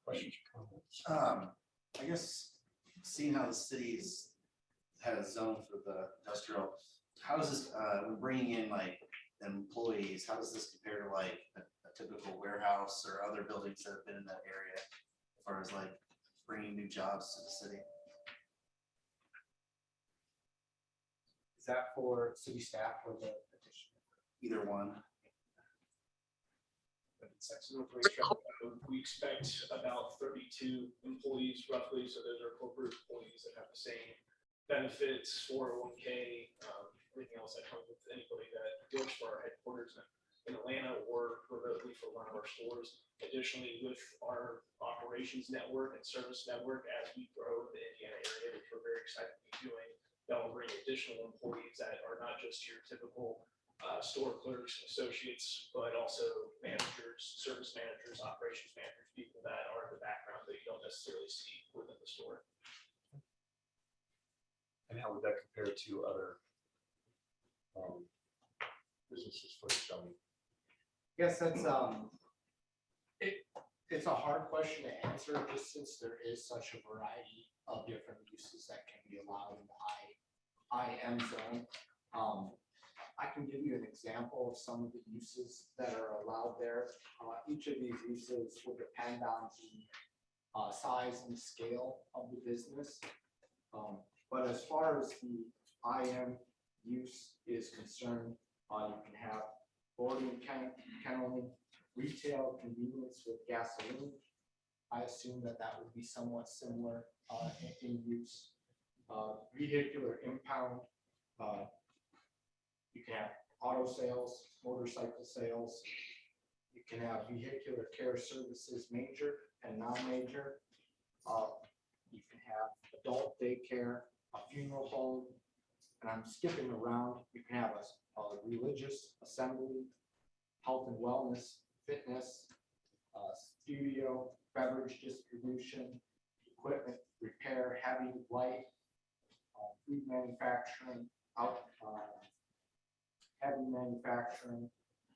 questions or comments? I guess seeing how the city's had a zone for the industrial, how does this, when bringing in like employees, how does this compare to like a typical warehouse or other buildings that have been in that area as far as like bringing new jobs to the city? Is that for city staff or the petition? Either one. We expect about 32 employees roughly, so those are corporate employees that have the same benefits, 401k, everything else that comes with anybody that works for our headquarters in Atlanta or remotely for one of our stores. Additionally, with our operations network and service network, as we grow the Indiana area, which we're very excited to be doing, that will bring additional employees that are not just your typical store clerks, associates, but also managers, service managers, operations managers, people that are in the background that you don't necessarily see within the store. And how would that compare to other businesses for selling? Yes, it's a hard question to answer, just since there is such a variety of different uses that can be allowed in the IM zone. I can give you an example of some of the uses that are allowed there. Each of these uses will depend on the size and scale of the business. But as far as the IM use is concerned, you can have boarding, kenneling, retail, convenience with gasoline. I assume that would be somewhat similar in use. Vehicular impound. You can have auto sales, motorcycle sales. You can have vehicular care services, major and non-major. You can have adult daycare, a funeral home, and I'm skipping around. You can have a religious assembly, health and wellness, fitness, studio, beverage distribution, equipment repair, heavy, light, food manufacturing, heavy manufacturing,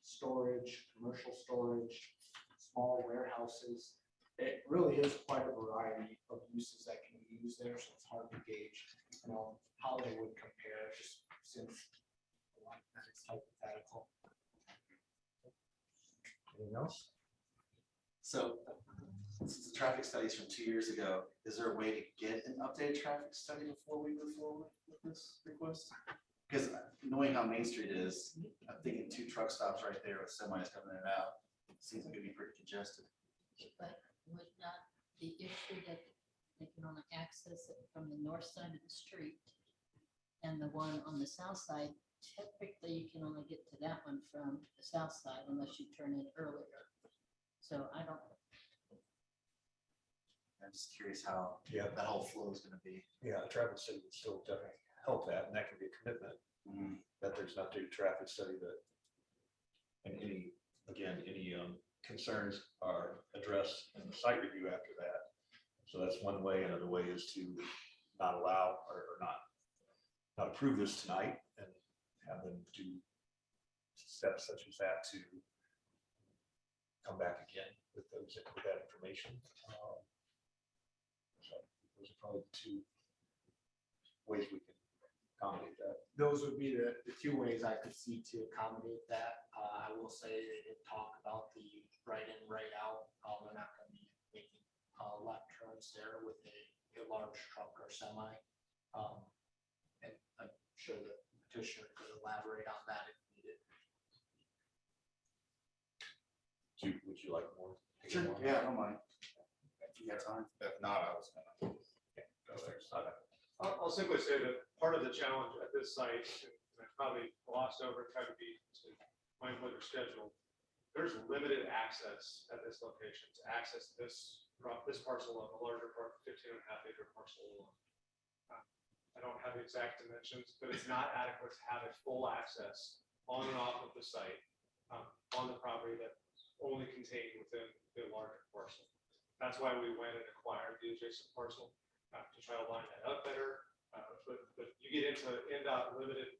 storage, commercial storage, small warehouses. It really is quite a variety of uses that can be used there, so it's hard to gauge, how they would compare, just since a lot of that is hypothetical. Anything else? So, this is the traffic studies from 2 years ago. Is there a way to get an updated traffic study before we move forward with this request? Because knowing how Main Street is, I'm thinking 2 truck stops right there with semis coming in and out. Seems like it'd be pretty congested. But would not the issue that they can only access it from the north side of the street and the one on the south side, typically you can only get to that one from the south side unless you turn it earlier. So I don't, I'm just curious how Yeah. that whole flow is gonna be. Yeah, a traffic study would still definitely help that, and that can be a commitment, that there's an updated traffic study that, and any concerns are addressed in the site review after that. So that's one way. Another way is to not allow or not approve this tonight and have them do steps such as that to come back again with that information. So those are probably the 2 ways we can accommodate that. Those would be the 2 ways I could see to accommodate that. I will say they did talk about the right in, right out. They're not going to be making left turns there with a large truck or semi. And I'm sure the petitioner could elaborate on that if needed. Would you like more? Sure, yeah, I don't mind. If you got time. If not, I was gonna. I'll simply say that part of the challenge at this site, and I probably glossed over, tried to be mindful of your schedule. There's limited access at this location to access this parcel of a larger part, 15.5 acre parcel. I don't have the exact dimensions, but it's not adequate to have a full access on and off of the site on the property that's only contained within the larger parcel. That's why we went and acquired the adjacent parcel to try to line that up better. But you get into NDOT limited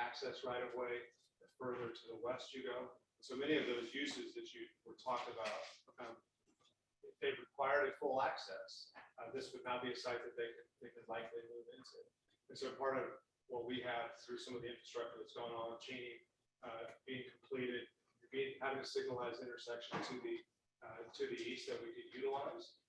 access right of way, the further to the west you go. So many of those uses that you were talking about, if they required a full access, this would not be a site that they could likely move into. And so part of what we have through some of the infrastructure that's going on, Cheney being completed, having a signalized intersection to the east that we could utilize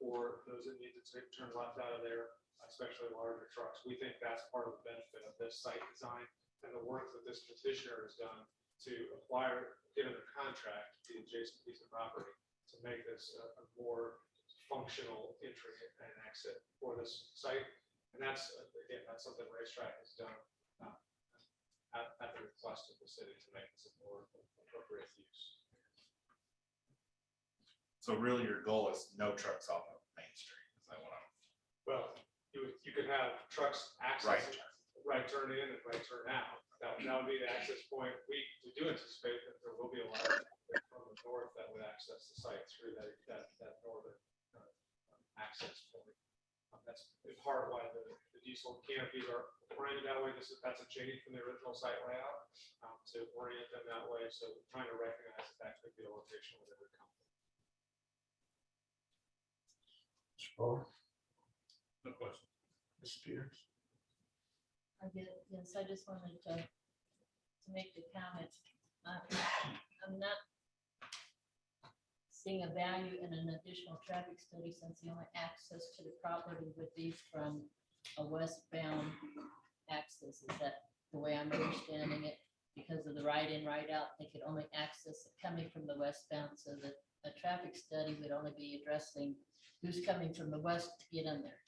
for those that need to turn left out of there, especially larger trucks. We think that's part of the benefit of this site design and the work that this petitioner has done to acquire, given the contract, the adjacent piece of property, to make this a more functional entry and exit for this site. And that's, again, that's something Racetrack has done at the request of the city to make this a more appropriate use. So really your goal is no trucks off of Main Street, is that what I'm? Well, you could have trucks access, right turn in and right turn out. That would be the access point. anticipate that there will be a lot of traffic from the north that would access the site through that northern access point. That's in part why the diesel canopies are oriented that way. That's a change from the original site layout to orient them that way. So we're trying to recognize that could be a location where they would come. No question. Ms. Peters? I get it. Yes, I just wanted to make the comment. I'm not seeing a value in an additional traffic study since the only access to the property would be from a westbound access. Is that the way I'm understanding it? Because of the right-in, right-out, they could only access it coming from the westbound, so that a traffic study would only be addressing who's coming from the west to get in there.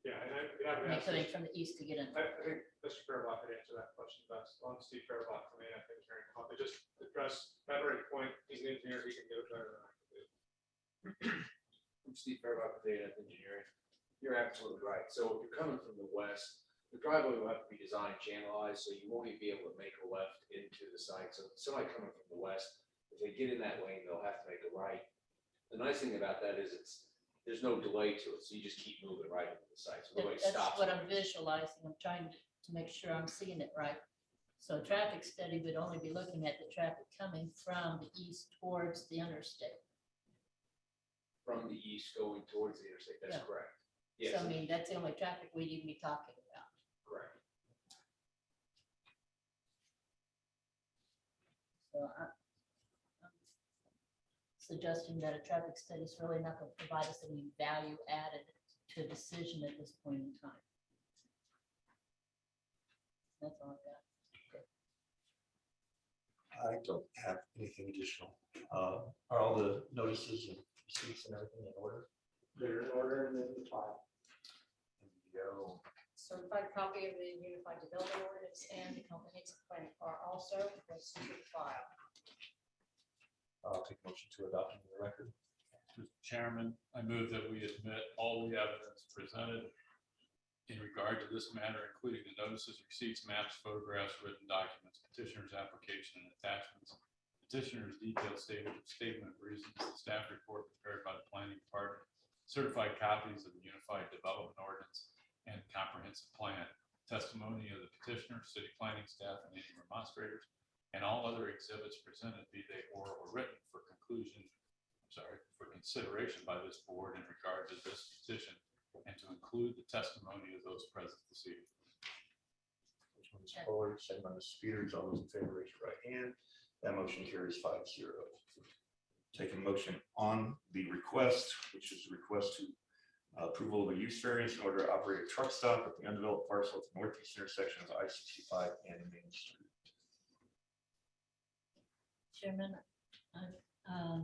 Yeah, and I would And ask. coming from the east to get in. I think Mr. Fairbach could answer that question best. On Steve Fairbach, for me, I think is very important. Just address Beverly point. He's an engineer. He can do it better than I can do. I'm Steve Fairbach with ANF Engineering. You're absolutely right. So if you're coming from the west, the driveway will have to be designed channelized, so you won't even be able to make a left into the site. So somebody coming from the west, if they get in that lane, they'll have to make a right. The nice thing about that is there's no delay to it, so you just keep moving right into the site. So nobody That's stops. what I'm visualizing. I'm trying to make sure I'm seeing it right. So a traffic study would only be looking at the traffic coming from the east towards the interstate. From the east going towards the interstate, that's Yeah. correct. So Yes, I mean, that's the only traffic we'd even be talking about. correct. So I'm suggesting that a traffic study is really not going to provide us any value added to a decision at this point in time. That's all I've got. I don't have anything additional. Are all the notices and receipts and everything in order? They're in order and then the file. Certified copy of the Unified Development Ordinance and the comprehensive plan are also posted to the file. I'll take a motion to adopt into the record. Mr. Chairman, I move that we admit all the evidence presented in regard to this matter, including the notices, receipts, maps, photographs, written documents, petitioner's application and attachments, petitioner's detailed statement of reasons, the staff report prepared by the planning department, certified copies of the Unified Development Ordinance and comprehensive plan, testimony of the petitioner, city planning staff, and any remonstrators, and all other exhibits presented, be they oral or written, for consideration by this board in regard to this petition, and to include the testimony of those present this evening. Motion by Mr. Fuller, second by Mr. Peters. All those in favor, raise your right hand. That motion carries 5-0. Taking motion on the request, which is a request to approval of a use variance in order to operate a truck stop at the undeveloped parcel at the northeast intersection of I-65 and Main Street. Chairman, I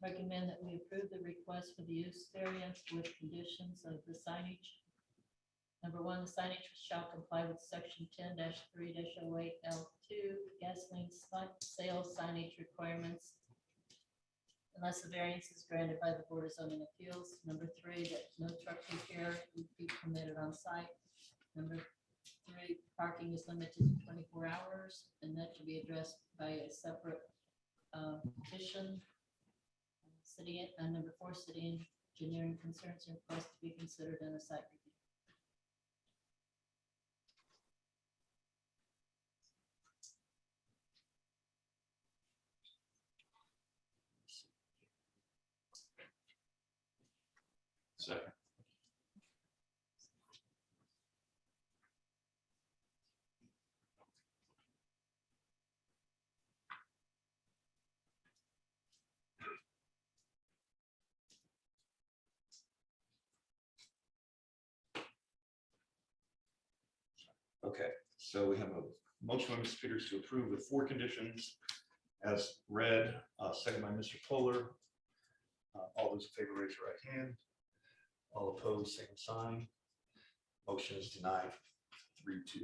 recommend that we approve the request for the use variance with conditions of the signage. Number one, the signage shall comply with section 10-3-08 L2 gasoline sales signage requirements unless the variance is granted by the Board of Zoning Appeals. Number three, that no truck repair would be permitted on site. Number three, parking is limited to 24 hours, and that should be addressed by a separate petition. Number four, city engineering concerns and request to be considered in a site review. Second. Okay, so we have a motion by Mr. Peters to approve with 4 conditions as read, second by Mr. Fuller. All those in favor, raise your right hand. All opposed, same sign. Motion is denied 3-2.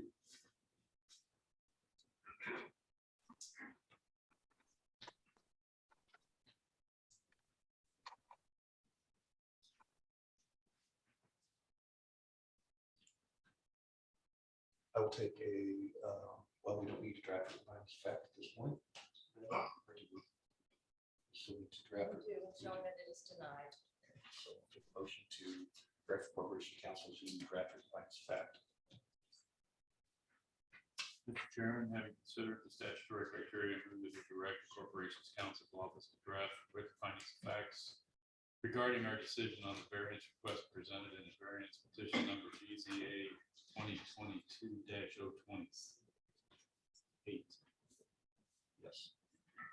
I will take a, well, we don't need to draft it by this fact at this point. still need to draft it. Showing that it is denied. So take a motion to direct the corporation council to draft it by its fact. Mr. Chairman, having considered the statutory criteria, move that the direct the corporation's counsel office to draft with findings of facts regarding our decision on the variance request presented in the variance petition number BZA 2022-028. Yes.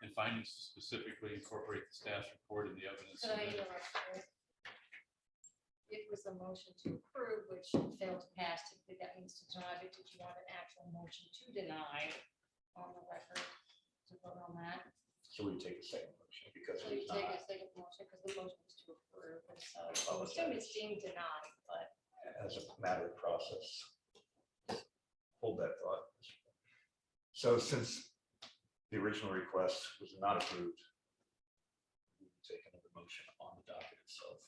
And findings to specifically incorporate the staff's report and the evidence. Could I submitted. interrupt you? It was a motion to approve, which failed to pass. Typically, that means to deny, but did you want an actual motion to deny on the record to vote on that? So we take a second motion because So it you is take a not, second motion because the motion was to approve, and so I assume it's being denied, but as a matter of process. Hold that thought. So since the original request was not approved, we will take another motion on the docket itself.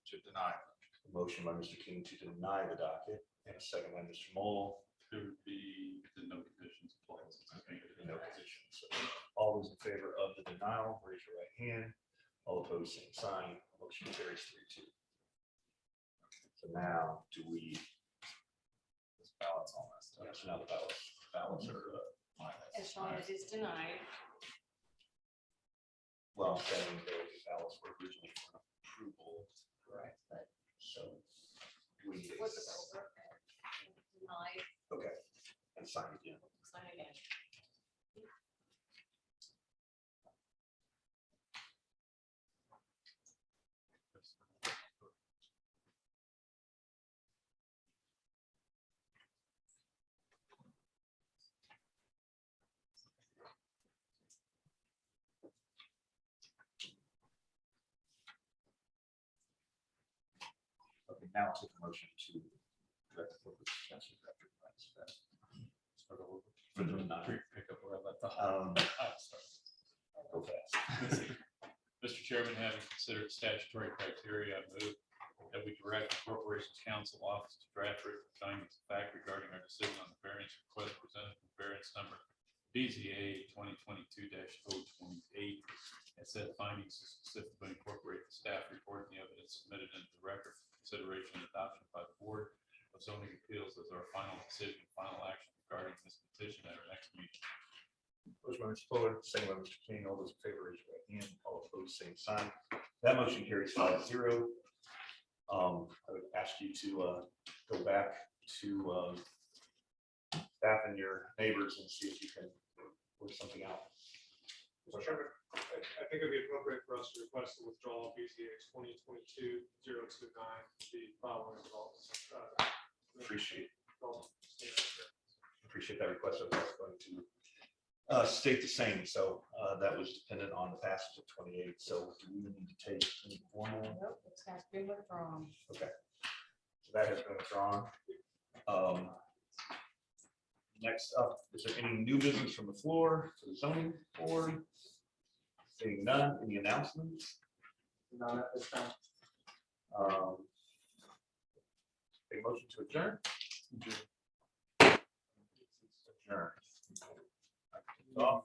To deny. A motion by Mr. King to deny the docket and a second by Mr. Mole. There would be the no conditions clause. No conditions. So all those in favor of the denial, raise your right hand. All opposed, same sign. Motion carries 3-2. So now do we? This balance on that stuff. Yes, now the ballots are, as shown it is denied. well, saying the ballots were originally for approval. Correct. But So do we need it was a- over. Denied, Okay, and sign again. sign again. Okay, now I'll take a motion to direct the corporate council director. Start over. For the denial. Pick up where I left off. Go fast. Mr. Chairman, having considered statutory criteria, I move that we direct the corporation's counsel office to draft written findings of fact regarding our decision on the variance request presented from variance number BZA 2022-028. And said findings to specifically incorporate the staff report and the evidence submitted into the record for consideration and adoption by the Board of Zoning Appeals as our final decision, final action regarding this petition at our next meeting. Motion by Mr. Fuller, second by Mr. King. All those in favor, raise your right hand. All opposed, same sign. That motion carries 5-0. I would ask you to go back to staff and your neighbors and see if you can work something out. Mr. Chairman, I think it'd be appropriate for us to request the withdrawal of BZA 2022-029, the following developments. Appreciate Development. Appreciate that request. I was going to state the same. So that was dependent on the passage of 28. So do we need to take any formal? Nope, it has been withdrawn. Okay. So that has been withdrawn. Next up, is there any new business from the floor for the zoning board? Seeing none, any announcements? None at this time. A motion to adjourn? Adjourn. Off.